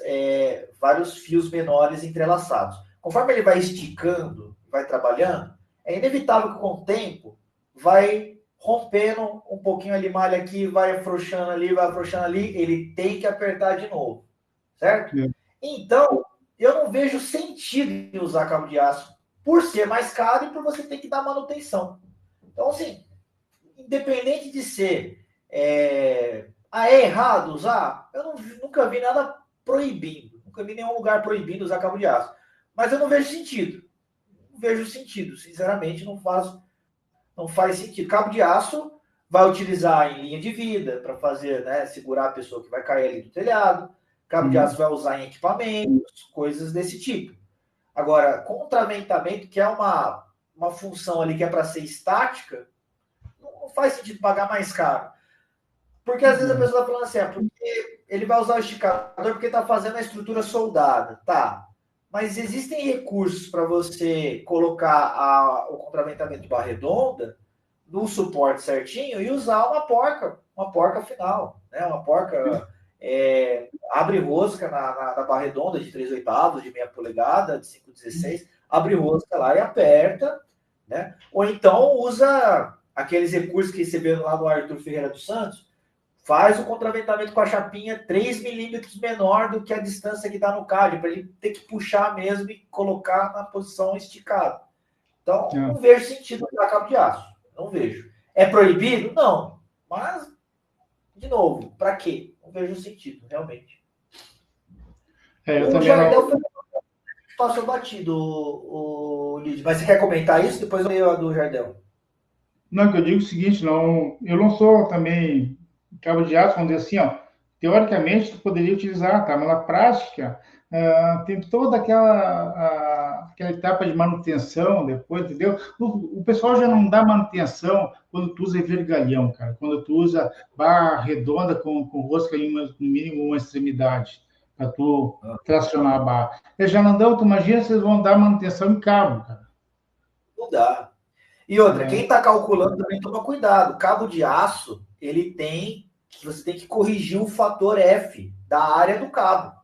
[SPEAKER 1] fios menores entrelaçados. Conforme ele vai esticando, vai trabalhando, é inevitável que com o tempo vai rompendo um pouquinho ali, malha aqui, vai afrouxando ali, ele tem que apertar de novo, certo?
[SPEAKER 2] É.
[SPEAKER 1] Então, eu não vejo sentido em usar cabo de aço por ser mais caro e por você ter que dar manutenção. Então, assim, independente de ser é errado usar, eu nunca vi nada proibindo, nunca vi nenhum lugar proibindo usar cabo de aço. Mas eu não vejo sentido. Não vejo sentido, sinceramente, não faz sentido. Cabo de aço vai utilizar em linha de vida para fazer, né, segurar a pessoa que vai cair ali do telhado. Cabo de aço vai usar em equipamentos, coisas desse tipo. Agora, contraventamento, que é uma função ali que é para ser estática, não faz sentido pagar mais caro. Porque às vezes a pessoa está falando assim, porque ele vai usar o esticador porque está fazendo a estrutura soldada. Tá. Mas existem recursos para você colocar o contraventamento de barra redonda no suporte certinho e usar uma porca final, né? Uma porca abre rosca na barra redonda de 3/8, de meia polegada, de 5/16, abre rosca lá e aperta, né? Ou então usa aqueles recursos que você vê lá no Arthur Ferreira dos Santos, faz o contraventamento com a chapinha 3 milímetros menor do que a distância que dá no CAD, para ele ter que puxar mesmo e colocar na posição esticada. Então, não vejo sentido usar cabo de aço. Não vejo. É proibido? Não. Mas, de novo, para quê? Não vejo sentido, realmente.
[SPEAKER 2] Eu
[SPEAKER 1] O
[SPEAKER 2] também não.
[SPEAKER 1] Jardel passou batido, o Lid. Mas você quer comentar isso? Depois eu leio a do Jardel.
[SPEAKER 2] Não, que eu digo o seguinte, não, eu não sou também cabo de aço, vamos dizer assim, ó, teoricamente tu poderia utilizar, tá? Mas na prática tem toda aquela etapa de manutenção depois, entendeu? O pessoal já não dá manutenção quando tu usa vergalhão, cara, quando tu usa barra redonda com rosca em no mínimo uma extremidade para tu tracionar a barra. Eles já não dão, tu imagina se eles vão dar manutenção em cabo, cara.
[SPEAKER 1] Não dá. E outra, quem está calculando também toma cuidado. Cabo de aço, você tem que corrigir o fator F da área do cabo.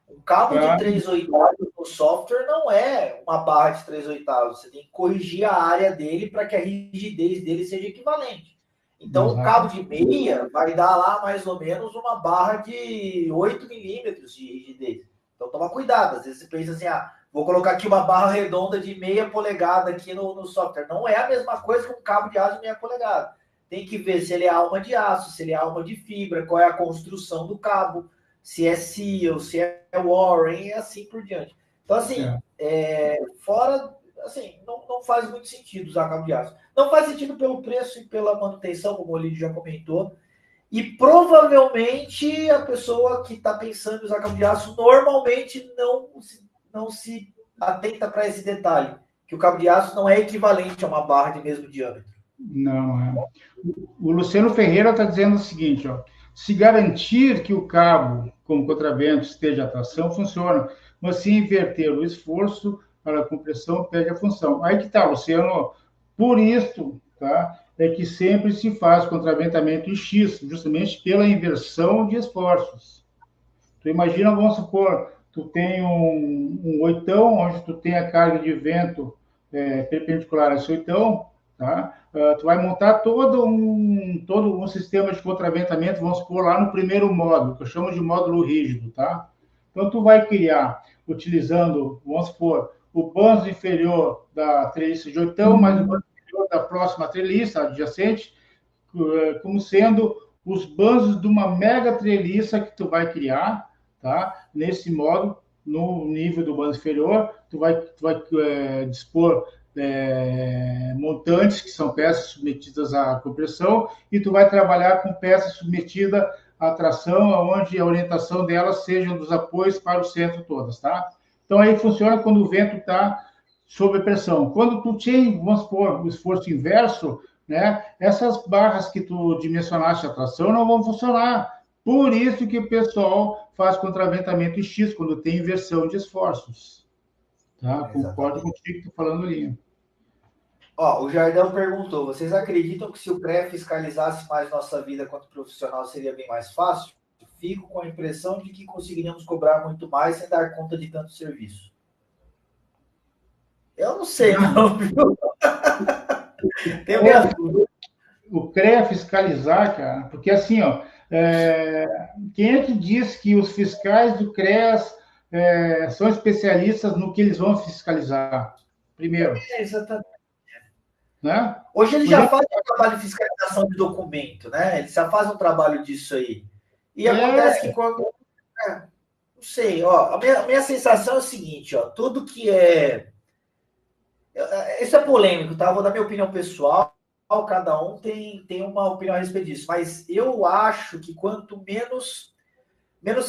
[SPEAKER 1] Um cabo de 3/8 no software não é uma barra de 3/8. Você tem que corrigir a área dele para que a rigidez dele seja equivalente. Então, o cabo de meia vai dar lá mais ou menos uma barra de 8 milímetros de rigidez. Então, toma cuidado. Às vezes você pensa assim, vou colocar aqui uma barra redonda de meia polegada aqui no software. Não é a mesma coisa que um cabo de aço de meia polegada. Tem que ver se ele é alma de aço, se ele é alma de fibra, qual é a construção do cabo, se é seal, se é Warren, e assim por diante. Então, assim, fora, assim, não faz muito sentido usar cabo de aço. Não faz sentido pelo preço e pela manutenção, como o Lídio já comentou. E provavelmente a pessoa que está pensando em usar cabo de aço normalmente não se atenta para esse detalhe, que o cabo de aço não é equivalente a uma barra de mesmo diâmetro.
[SPEAKER 2] Não é. O Luciano Ferreira está dizendo o seguinte, ó, se garantir que o cabo, como contravento, esteja a tração, funciona, mas se inverter o esforço para a compressão, perde a função. Aí que está, Luciano, por isso, tá, é que sempre se faz contraventamento em X, justamente pela inversão de esforços. Tu imagina, vamos supor, tu tem um oitão, onde tu tem a carga de vento perpendicular a esse oitão, tá? Tu vai montar todo um sistema de contraventamento, vamos supor, lá no primeiro módulo, que eu chamo de módulo rígido, tá? Então, tu vai criar, utilizando, vamos supor, o banzo inferior da treliça de oitão, mais o banzo inferior da próxima treliça adjacente, como sendo os banzos de uma mega treliça que tu vai criar, tá? Nesse modo, no nível do banzo inferior, tu vai dispor montantes, que são peças submetidas à compressão, e tu vai trabalhar com peças submetidas à tração, onde a orientação delas seja dos apoios para o centro todas, tá? Então, aí funciona quando o vento está sob pressão. Quando tu tem, vamos supor, o esforço inverso, né, essas barras que tu dimensionaste a tração não vão funcionar. Por isso que o pessoal faz contraventamento em X, quando tem inversão de esforços. Tá? Concordo contigo que estou falando ali.
[SPEAKER 1] Ó, o Jardão perguntou, vocês acreditam que se o CREA fiscalizasse mais nossa vida quanto profissional seria bem mais fácil? Fico com a impressão de que conseguiríamos cobrar muito mais sem dar conta de tanto serviço. Eu não sei, não, viu?
[SPEAKER 2] O CREA fiscalizar, cara, porque assim, ó, quem é que diz que os fiscais do CREA são especialistas no que eles vão fiscalizar? Primeiro.
[SPEAKER 1] Exatamente.
[SPEAKER 2] Né?
[SPEAKER 1] Hoje eles já fazem um trabalho de fiscalização de documento, né? Eles já fazem um trabalho disso aí. E acontece que quando... não sei, ó, a minha sensação é o seguinte, ó, tudo que é... Isso é polêmico, tá? Vou dar minha opinião pessoal, cada um tem uma opinião a respeito disso, mas eu acho que quanto menos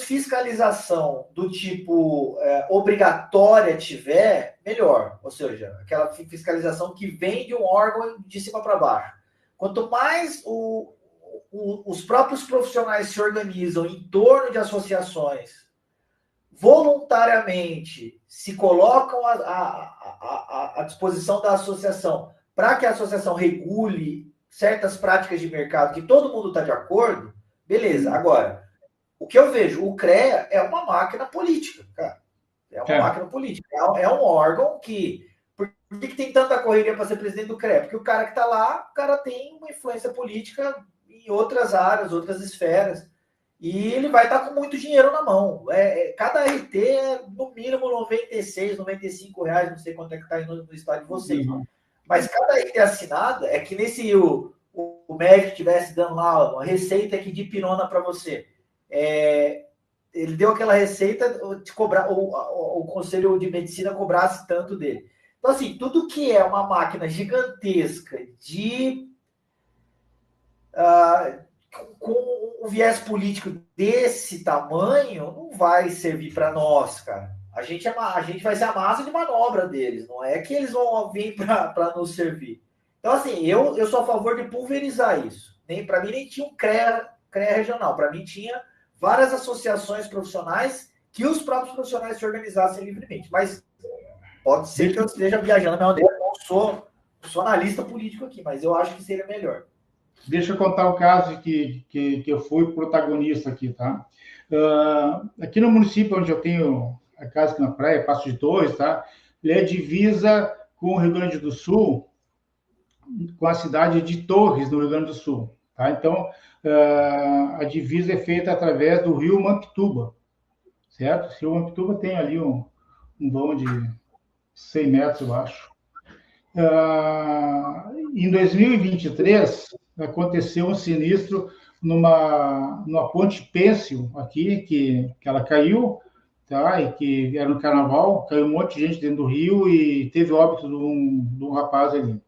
[SPEAKER 1] fiscalização do tipo obrigatória tiver, melhor. Ou seja, aquela fiscalização que vem de um órgão de cima para baixo. Quanto mais os próprios profissionais se organizam em torno de associações, voluntariamente se colocam à disposição da associação para que a associação regule certas práticas de mercado que todo mundo está de acordo, beleza. Agora, o que eu vejo, o CREA é uma máquina política, cara. É uma máquina política. É um órgão que... Por que tem tanta correria para ser presidente do CREA? Porque o cara que está lá, o cara tem uma influência política em outras áreas, outras esferas. E ele vai estar com muito dinheiro na mão. Cada RT é no mínimo 96, 95 reais, não sei quanto é que está aí no estado de vocês. Mas cada RT assinada é que nesse o médico estivesse dando lá uma receita aqui de pirona para você. Ele deu aquela receita de cobrar, o Conselho de Medicina cobrasse tanto dele. Então, assim, tudo que é uma máquina gigantesca com um viés político desse tamanho, não vai servir para nós, cara. A gente vai ser a massa de manobra deles, não é que eles vão vir para nos servir. Então, assim, eu sou a favor de pulverizar isso. Para mim, nem tinha um CREA regional. Para mim, tinha várias associações profissionais que os próprios profissionais se organizassem livremente. Mas pode ser que eu esteja viajando, mas eu não sou sou analista político aqui, mas eu acho que seria melhor.
[SPEAKER 2] Deixa eu contar o caso que eu fui protagonista aqui, tá? Aqui no município onde eu tenho a casa aqui na praia, Passo de Torres, tá? Ele é divisa com o Rio Grande do Sul, com a cidade de Torres, no Rio Grande do Sul, tá? Então, a divisa é feita através do rio Mampituba, certo? O rio Mampituba tem ali um vão de 100 metros, eu acho. Em 2023, aconteceu um sinistro numa ponte pêncil aqui, que ela caiu, tá? E que era no carnaval, caiu um monte de gente dentro do rio e teve óbito de um rapaz ali.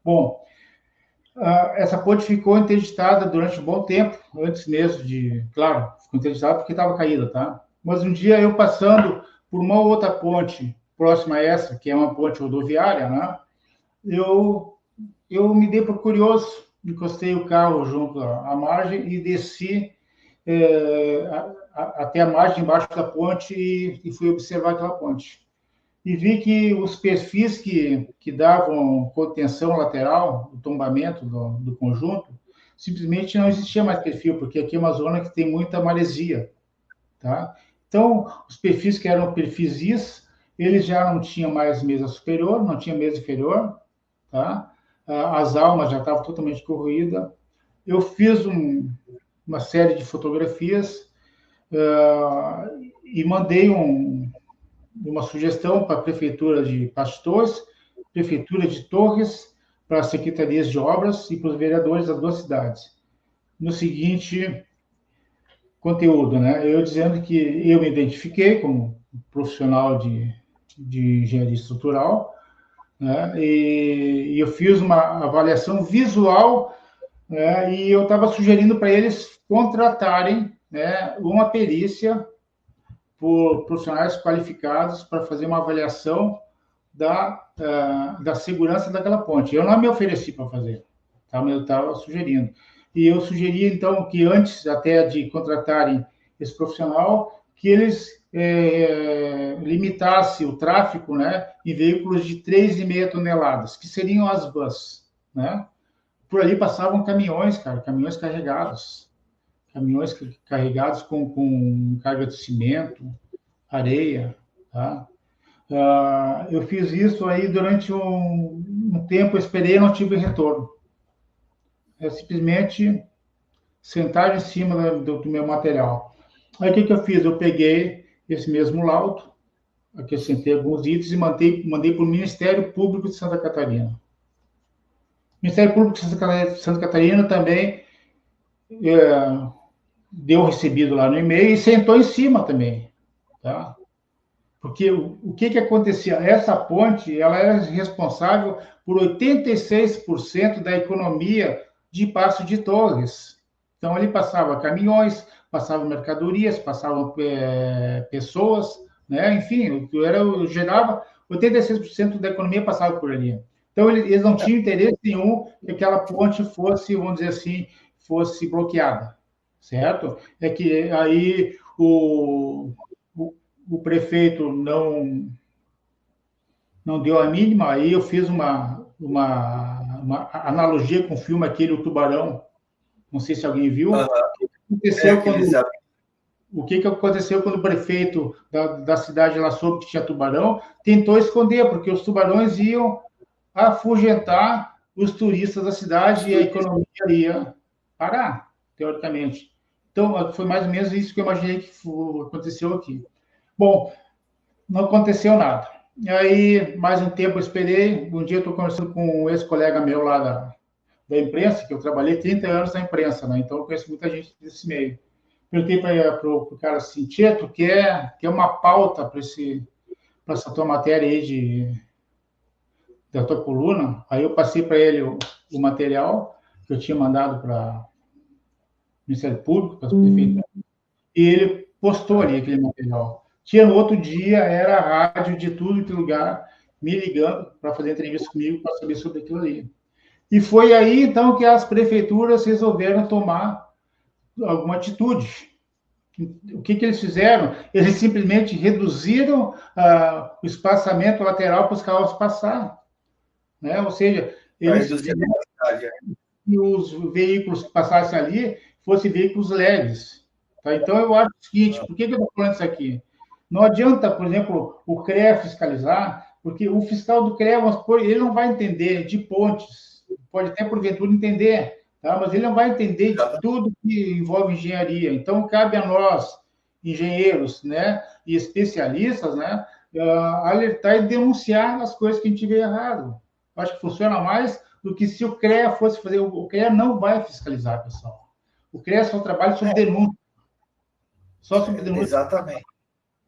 [SPEAKER 2] Bom, essa ponte ficou interditada durante um bom tempo, antes mesmo de... Claro, ficou interditada porque estava caída, tá? Mas um dia eu passando por uma outra ponte próxima a essa, que é uma ponte rodoviária, né? Eu me dei por curioso, encostei o carro junto à margem e desci até a margem embaixo da ponte e fui observar aquela ponte. E vi que os perfis que davam contenção lateral, o tombamento do conjunto, simplesmente não existia mais perfil, porque aqui é uma zona que tem muita maresia, tá? Então, os perfis que eram perfis is, eles já não tinham mais mesa superior, não tinha mesa inferior, tá? As almas já estavam totalmente corroídas. Eu fiz uma série de fotografias e mandei uma sugestão para a Prefeitura de Pastores, Prefeitura de Torres, para as secretarias de obras e para os vereadores das duas cidades. No seguinte conteúdo, né? Eu dizendo que eu me identifiquei como profissional de engenharia estrutural, né? E eu fiz uma avaliação visual, né? E eu estava sugerindo para eles contratarem, né, uma perícia por profissionais qualificados para fazer uma avaliação da segurança daquela ponte. Eu não me ofereci para fazer, tá? Eu estava sugerindo. E eu sugeri, então, que antes até de contratarem esse profissional, que eles limitassem o tráfego, né, em veículos de 3,5 toneladas, que seriam as vans, né? Por ali passavam caminhões, cara, caminhões carregados com carga de cimento, areia, tá? Eu fiz isso aí durante um tempo, eu esperei, não tive retorno. É simplesmente sentar em cima do meu material. Aí o que eu fiz? Eu peguei esse mesmo laudo, acrescentei alguns itens e mandei para o Ministério Público de Santa Catarina. O Ministério Público de Santa Catarina também deu recebido lá no e-mail e sentou em cima também, tá? Porque o que acontecia? Essa ponte, ela era responsável por 86% da economia de Passo de Torres. Então, ali passava caminhões, passavam mercadorias, passavam pessoas, né? Enfim, gerava 86% da economia passava por ali. Então, eles não tinham interesse nenhum que aquela ponte fosse, vamos dizer assim, fosse bloqueada, certo? É que aí o prefeito não deu a mínima, aí eu fiz uma analogia com o filme aquele, O Tubarão, não sei se alguém viu. O que aconteceu quando o prefeito da cidade lá soube que tinha tubarão, tentou esconder, porque os tubarões iam afugentar os turistas da cidade e a economia ia parar, teoricamente. Então, foi mais ou menos isso que eu imaginei que aconteceu aqui. Bom, não aconteceu nada. E aí, mais um tempo eu esperei. Um dia eu estou conversando com um ex-colega meu lá da imprensa, que eu trabalhei 30 anos na imprensa, né? Então eu conheço muita gente desse meio. Perguntei para o cara assim, Tia, tu quer uma pauta para essa tua matéria aí da tua coluna? Aí eu passei para ele o material que eu tinha mandado para o Ministério Público, para as prefeituras, e ele postou ali aquele material. No outro dia, era a rádio de tudo que lugar me ligando para fazer entrevista comigo, para saber sobre aquilo ali. E foi aí, então, que as prefeituras resolveram tomar alguma atitude. O que eles fizeram? Eles simplesmente reduziram o espaçamento lateral para os carros passar. né? Ou seja,
[SPEAKER 1] Para
[SPEAKER 2] eles
[SPEAKER 1] reduzir a velocidade.
[SPEAKER 2] que os veículos que passassem ali fossem veículos leves. Tá? Então, eu acho o seguinte, por que eu estou falando isso aqui? Não adianta, por exemplo, o CREA fiscalizar, porque o fiscal do CREA, ele não vai entender de pontes, pode até, porventura, entender, tá? Mas ele não vai entender de tudo que envolve engenharia. Então, cabe a nós, engenheiros, né, e especialistas, né, alertar e denunciar as coisas que a gente vê errado. Acho que funciona mais do que se o CREA fosse fazer. O CREA não vai fiscalizar, pessoal. O CREA só trabalha sob denúncia. Só sob denúncia.
[SPEAKER 1] Exatamente.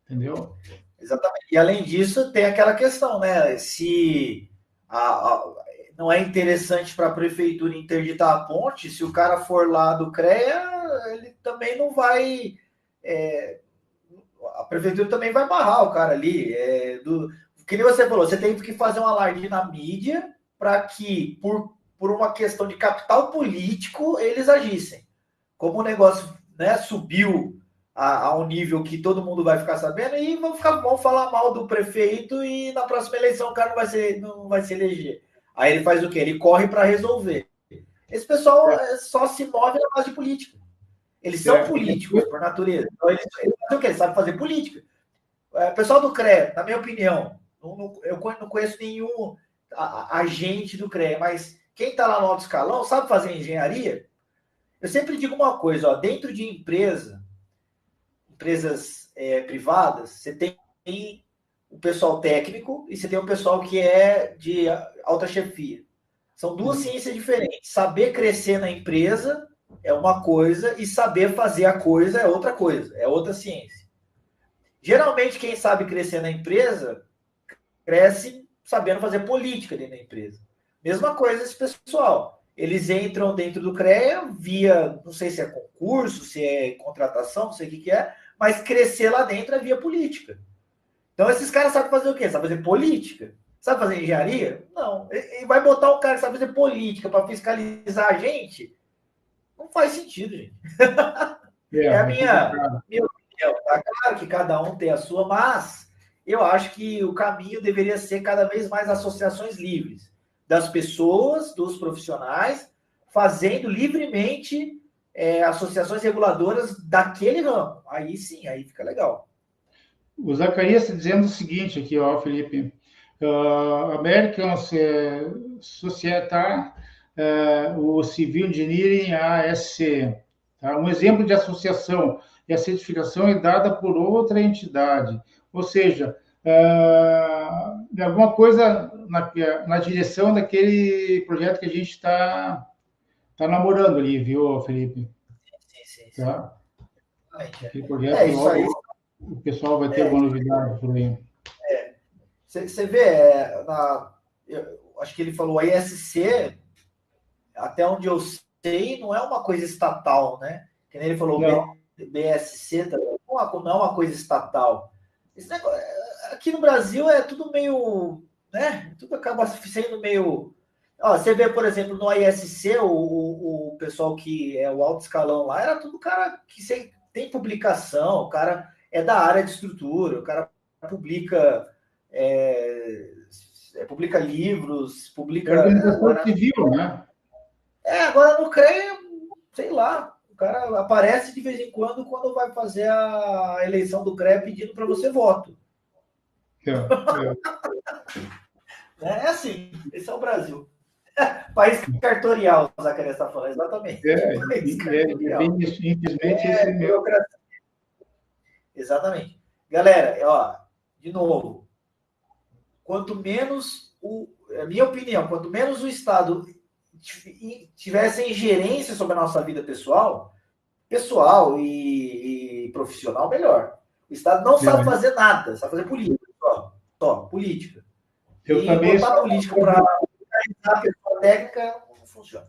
[SPEAKER 2] Entendeu?
[SPEAKER 1] Exatamente. E além disso, tem aquela questão, né? Se não é interessante para a prefeitura interditar a ponte, se o cara for lá do CREA, ele também não vai. A prefeitura também vai barrar o cara ali. Que nem você falou, você tem que fazer um alarde na mídia para que, por uma questão de capital político, eles agissem. Como o negócio, né, subiu a um nível que todo mundo vai ficar sabendo, e vão falar mal do prefeito, e na próxima eleição o cara não vai se eleger. Aí ele faz o quê? Ele corre para resolver. Esse pessoal só se move na base de política. Eles são políticos, por natureza. Então, eles fazem o quê? Eles sabem fazer política. O pessoal do CREA, na minha opinião, eu não conheço nenhum agente do CREA, mas quem está lá no alto escalão sabe fazer engenharia. Eu sempre digo uma coisa, ó, dentro de empresas privadas, você tem o pessoal técnico e você tem o pessoal que é de alta chefia. São duas ciências diferentes. Saber crescer na empresa é uma coisa e saber fazer a coisa é outra coisa, é outra ciência. Geralmente, quem sabe crescer na empresa, cresce sabendo fazer política dentro da empresa. Mesma coisa esse pessoal. Eles entram dentro do CREA via, não sei se é concurso, se é contratação, não sei o que é, mas crescer lá dentro é via política. Então, esses caras sabem fazer o quê? Sabem fazer política. Sabe fazer engenharia? Não. E vai botar um cara que sabe fazer política para fiscalizar a gente? Não faz sentido, gente. É a minha opinião. Tá claro que cada um tem a sua, mas eu acho que o caminho deveria ser cada vez mais associações livres das pessoas, dos profissionais, fazendo livremente associações reguladoras daquele ramo. Aí sim, aí fica legal.
[SPEAKER 2] O Zacarias está dizendo o seguinte aqui, ó, Felipe. American Society, o Civil Engineering ASC. Tá? Um exemplo de associação e a certificação é dada por outra entidade. Ou seja, alguma coisa na direção daquele projeto que a gente está namorando ali, viu, Felipe?
[SPEAKER 1] Sim.
[SPEAKER 2] Tá? Aquele projeto,
[SPEAKER 1] isso aí.
[SPEAKER 2] O pessoal vai ter alguma novidade por aí.
[SPEAKER 1] Você vê, eu acho que ele falou, a ISC, até onde eu sei, não é uma coisa estatal, né? Que nem ele falou, BSC não é uma coisa estatal. Esse negócio, aqui no Brasil é tudo meio, né? Tudo acaba sendo meio... Ó, você vê, por exemplo, no ISC, o pessoal que é o alto escalão lá, era tudo cara que tem publicação, o cara é da área de estrutura, o cara publica livros, publica...
[SPEAKER 2] Organização civil, né?
[SPEAKER 1] Agora no CREA, sei lá, o cara aparece de vez em quando vai fazer a eleição do CREA pedindo para você voto. É assim, esse é o Brasil. País cartorial, o Zacarias está falando, exatamente.
[SPEAKER 2] Infelizmente, esse meu.
[SPEAKER 1] Exatamente. Galera, ó, de novo, quanto menos minha opinião, quanto menos o Estado tivesse ingerência sobre a nossa vida pessoal e profissional, melhor. O Estado não sabe fazer nada, sabe fazer política, só política.
[SPEAKER 2] Eu também
[SPEAKER 1] botar política para a pessoa técnica não funciona.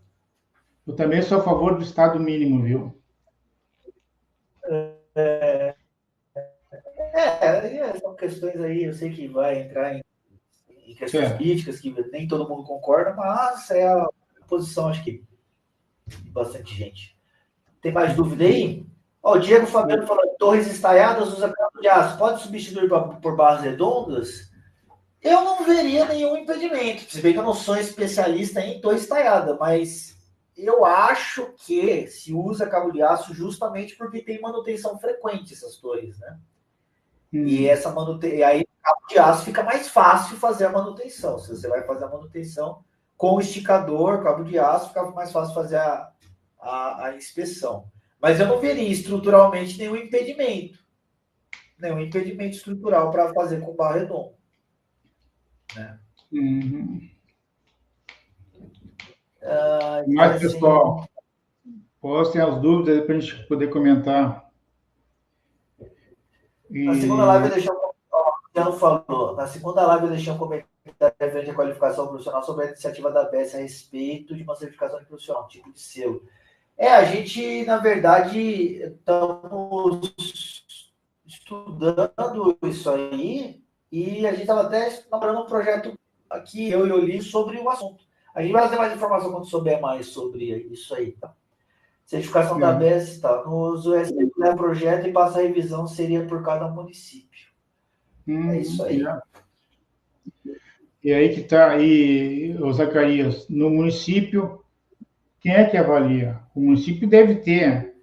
[SPEAKER 2] Eu também sou a favor do Estado mínimo, viu?
[SPEAKER 1] São questões aí, eu sei que vai entrar em questões políticas que nem todo mundo concorda, mas é a posição, acho que, de bastante gente. Tem mais dúvida aí? Ó, o Diego Fabiano falou, torres estaiadas usa cabo de aço. Pode substituir por barras redondas? Eu não veria nenhum impedimento. Se bem que eu não sou especialista em torre estaiada, mas eu acho que se usa cabo de aço justamente porque tem manutenção frequente essas torres, né? E essa manutenção, e aí cabo de aço fica mais fácil fazer a manutenção. Se você vai fazer a manutenção com o esticador, cabo de aço, fica mais fácil fazer a inspeção. Mas eu não veria estruturalmente nenhum impedimento estrutural para fazer com barro redondo. Né?
[SPEAKER 2] Mas, pessoal, postem as dúvidas para a gente poder comentar.
[SPEAKER 1] Na segunda live eu deixei um falou. Na segunda live eu deixei um comentário referente à qualificação profissional sobre a iniciativa da BES a respeito de uma certificação de profissional, tipo de selo. A gente, na verdade, estamos estudando isso aí e a gente estava até elaborando um projeto aqui, eu e o Oli, sobre o assunto. A gente vai ter mais informação quando souber mais sobre isso aí, tá? Certificação da BES, tá? Nos USB leva projeto e passa a revisão, seria por cada município. É isso aí.
[SPEAKER 2] E aí que está aí, o Zacarias, no município, quem é que avalia? O município deve ter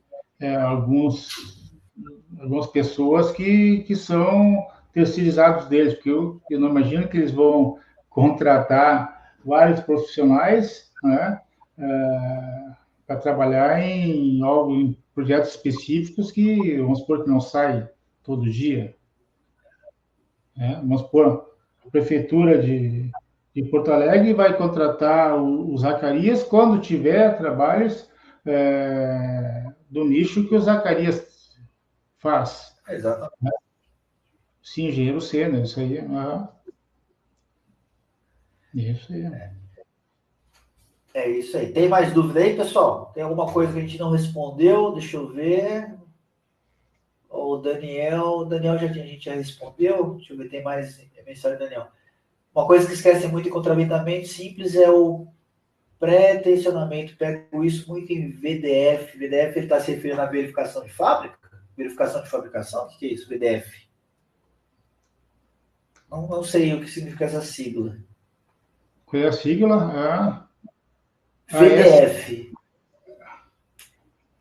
[SPEAKER 2] algumas pessoas que são terceirizados deles, porque eu não imagino que eles vão contratar vários profissionais, né, para trabalhar em projetos específicos que, vamos supor, que não sai todo dia. Né? Vamos supor, a prefeitura de Porto Alegre vai contratar o Zacarias quando tiver trabalhos do nicho que o Zacarias faz.
[SPEAKER 1] Exatamente.
[SPEAKER 2] Né? Sim, engenheiro Sênior, isso aí. Isso aí.
[SPEAKER 1] É isso aí. Tem mais dúvida aí, pessoal? Tem alguma coisa que a gente não respondeu? Deixa eu ver. O Daniel já a gente já respondeu. Deixa eu ver, tem mais mensagem, Daniel. Uma coisa que esquece muito em contraventamento simples é o pré-tensionamento. Pego isso muito em VDF. VDF ele está se referindo à verificação de fábrica? Verificação de fabricação? O que é isso, VDF? Não sei o que significa essa sigla.
[SPEAKER 2] Qual é a sigla?
[SPEAKER 1] VDF.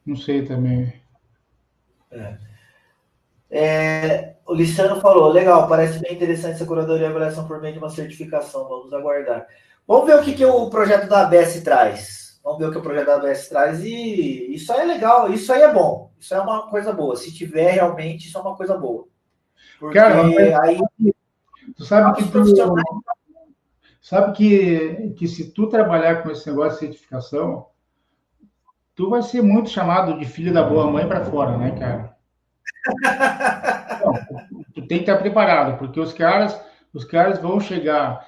[SPEAKER 2] Não sei também.
[SPEAKER 1] O Liciano falou, legal, parece bem interessante essa curadoria e avaliação por meio de uma certificação, vamos aguardar. Vamos ver o que o projeto da ABS traz. Vamos ver o que o projeto da ABS traz e isso aí é legal, isso aí é bom, isso é uma coisa boa. Se tiver realmente, isso é uma coisa boa. Porque
[SPEAKER 2] cara,
[SPEAKER 1] aí...
[SPEAKER 2] Tu sabe que se tu trabalhar com esse negócio de certificação, tu vai ser muito chamado de filho da boa mãe para fora, né, cara? Não, tu tem que estar preparado, porque os caras vão chegar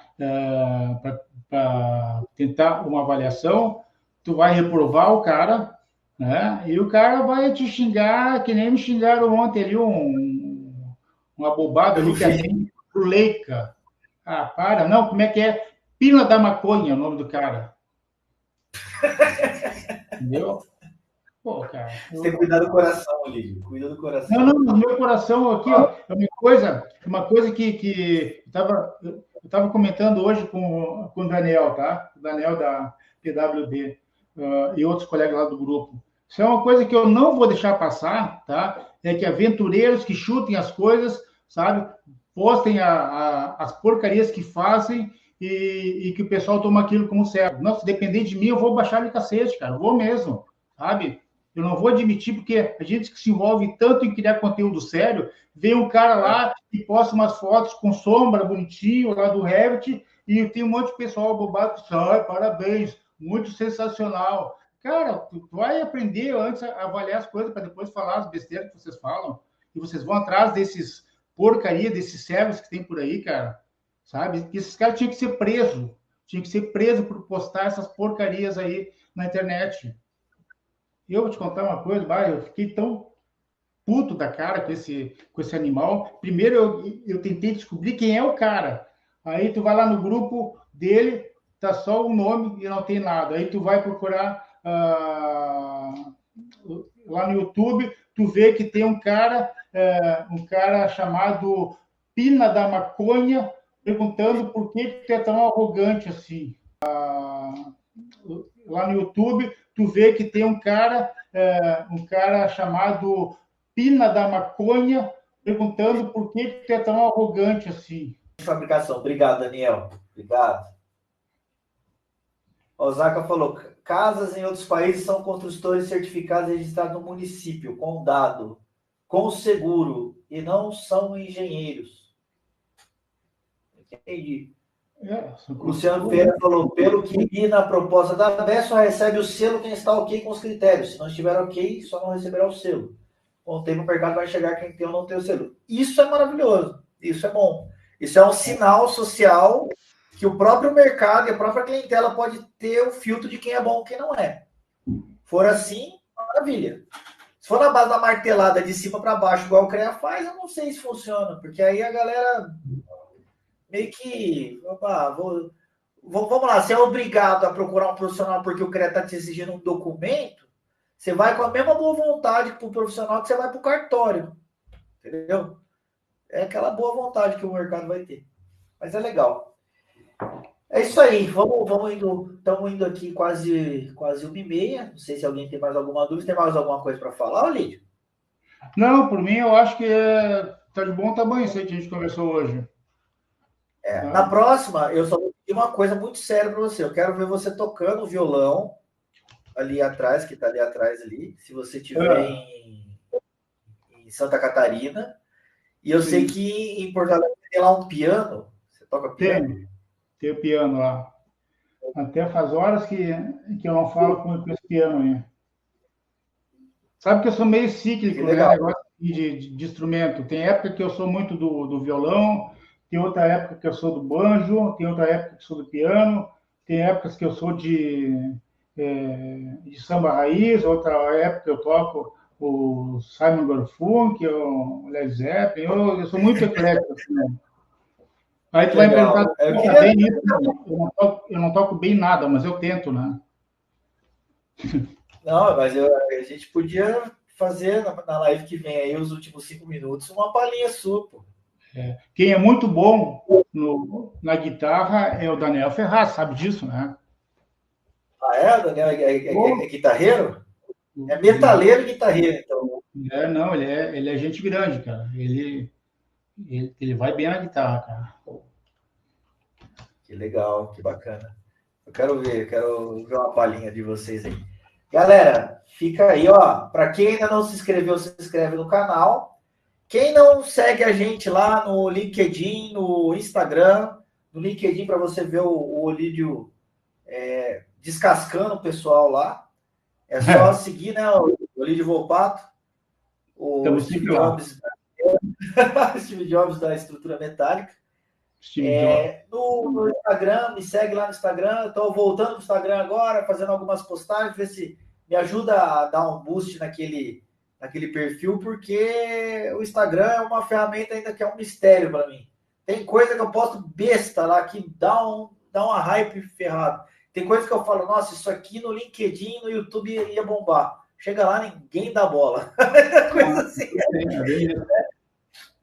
[SPEAKER 2] para tentar uma avaliação, tu vai reprovar o cara, né? E o cara vai te xingar, que nem me xingaram ontem ali, um abobado ali, que é Leica. Ah, para, não, como é que é? Pila da maconha, é o nome do cara. Entendeu? Pô, cara.
[SPEAKER 1] Você tem que cuidar do coração, Lídio. Cuida do coração.
[SPEAKER 2] Não, no meu coração aqui, ó, é uma coisa que eu estava comentando hoje com o Daniel, tá? O Daniel da PWD e outros colegas lá do grupo. Isso é uma coisa que eu não vou deixar passar, tá? É que aventureiros que chutem as coisas, sabe? Postem as porcarias que fazem e que o pessoal toma aquilo como certo. Não, se depender de mim, eu vou baixar de cacete, cara. Eu vou mesmo, sabe? Eu não vou admitir, porque a gente que se envolve tanto em criar conteúdo sério, vem um cara lá e posta umas fotos com sombra bonitinho lá do Revit, e tem um monte de pessoal bobado que diz, parabéns, muito sensacional. Cara, tu vai aprender antes a avaliar as coisas para depois falar as besteiras que vocês falam. E vocês vão atrás desses porcaria, desses servos que tem por aí, cara. Sabe? Esses caras tinham que ser presos. Tinham que ser presos por postar essas porcarias aí na internet. E eu vou te contar uma coisa, eu fiquei tão puto da cara com esse animal. Primeiro eu tentei descobrir quem é o cara. Aí tu vai lá no grupo dele, tá só o nome e não tem nada. Aí tu vai procurar lá no YouTube, tu vê que tem um cara chamado Pina da Maconha, perguntando por que tu é tão arrogante assim. Lá no YouTube, tu vê que tem um cara chamado Pina da Maconha, perguntando por que tu é tão arrogante assim.
[SPEAKER 1] Fabricação. Obrigado, Daniel. Obrigado. Osaka falou: casas em outros países são construtores certificados e registrados no município, condado, com seguro, e não são engenheiros. Entendi. O Luciano Ferreira falou: pelo que li na proposta da ABE, só recebe o selo quem está ok com os critérios. Se não estiver ok, só não receberá o selo. Com o tempo, o mercado vai chegar quem tem ou não tem o selo. Isso é maravilhoso. Isso é bom. Isso é um sinal social que o próprio mercado e a própria clientela pode ter o filtro de quem é bom e quem não é. For assim, maravilha. Se for na base da martelada de cima para baixo, igual o CREA faz, eu não sei se funciona, porque aí a galera meio que... Opa, vamos lá, você é obrigado a procurar um profissional porque o CREA está te exigindo um documento, você vai com a mesma boa vontade para o profissional que você vai para o cartório. Entendeu? É aquela boa vontade que o mercado vai ter. Mas é legal. É isso aí. Vamos indo. Estamos indo aqui quase 1h30. Não sei se alguém tem mais alguma dúvida. Tem mais alguma coisa para falar, Lídio?
[SPEAKER 2] Não, por mim, eu acho que tá de bom tamanho isso aí que a gente conversou hoje.
[SPEAKER 1] Na próxima, eu só vou pedir uma coisa muito séria para você. Eu quero ver você tocando o violão ali atrás, que está ali atrás ali. Se você estiver em Santa Catarina. E eu sei que em Porto Alegre tem lá um piano. Você toca piano?
[SPEAKER 2] Tem o piano lá. Até faz horas que eu não falo com esse piano aí. Sabe que eu sou meio cíclico, né? Negócio de instrumento. Tem época que eu sou muito do violão, tem outra época que eu sou do banjo, tem outra época que eu sou do piano, tem épocas que eu sou de samba raiz, outra época eu toco o Simon Garfunkel, o Led Zeppelin. Eu sou muito eclético, assim, né? Aí tu vai me perguntar, bem isso, eu não toco bem nada, mas eu tento, né?
[SPEAKER 1] Não, mas a gente podia fazer na live que vem aí, os últimos 5 minutos, uma palhinha sua, pô.
[SPEAKER 2] Quem é muito bom na guitarra é o Daniel Ferraz, sabe disso, né?
[SPEAKER 1] Ah, é? O Daniel é guitarreiro? É metaleiro e guitarreiro, então.
[SPEAKER 2] Não, ele é gente grande, cara. Ele vai bem na guitarra, cara.
[SPEAKER 1] Que legal, que bacana. Eu quero ver uma palhinha de vocês aí. Galera, fica aí, ó. Para quem ainda não se inscreveu, se inscreve no canal. Quem não segue a gente lá no LinkedIn, no Instagram, no LinkedIn para você ver o Olídio descascando o pessoal lá. É só seguir, né? O Olídio Volpato, o Steve Jobs, Steve Jobs da estrutura metálica. No Instagram, me segue lá no Instagram. Estou voltando para o Instagram agora, fazendo algumas postagens, ver se me ajuda a dar um boost naquele perfil, porque o Instagram é uma ferramenta ainda que é um mistério para mim. Tem coisa que eu posto besta lá que dá uma hype ferrado. Tem coisa que eu falo, nossa, isso aqui no LinkedIn, no YouTube ia bombar. Chega lá, ninguém dá bola. Coisa assim.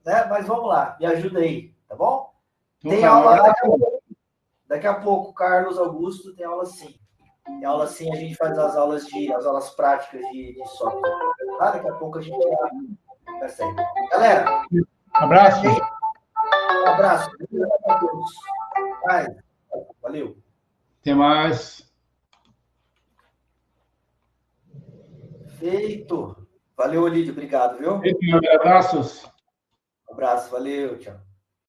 [SPEAKER 1] Né? Mas vamos lá, me ajuda aí, tá bom? Tem aula daqui a pouco, Carlos Augusto tem aula sim. Tem aula sim, a gente faz as aulas práticas de software. Tá? Daqui a pouco a gente vai sair. Galera,
[SPEAKER 2] abraço.
[SPEAKER 1] Um abraço. A todos. Valeu.
[SPEAKER 2] Até mais.
[SPEAKER 1] Feito. Valeu, Olídio. Obrigado, viu?
[SPEAKER 2] Abraços.
[SPEAKER 1] Um abraço. Valeu. Tchau.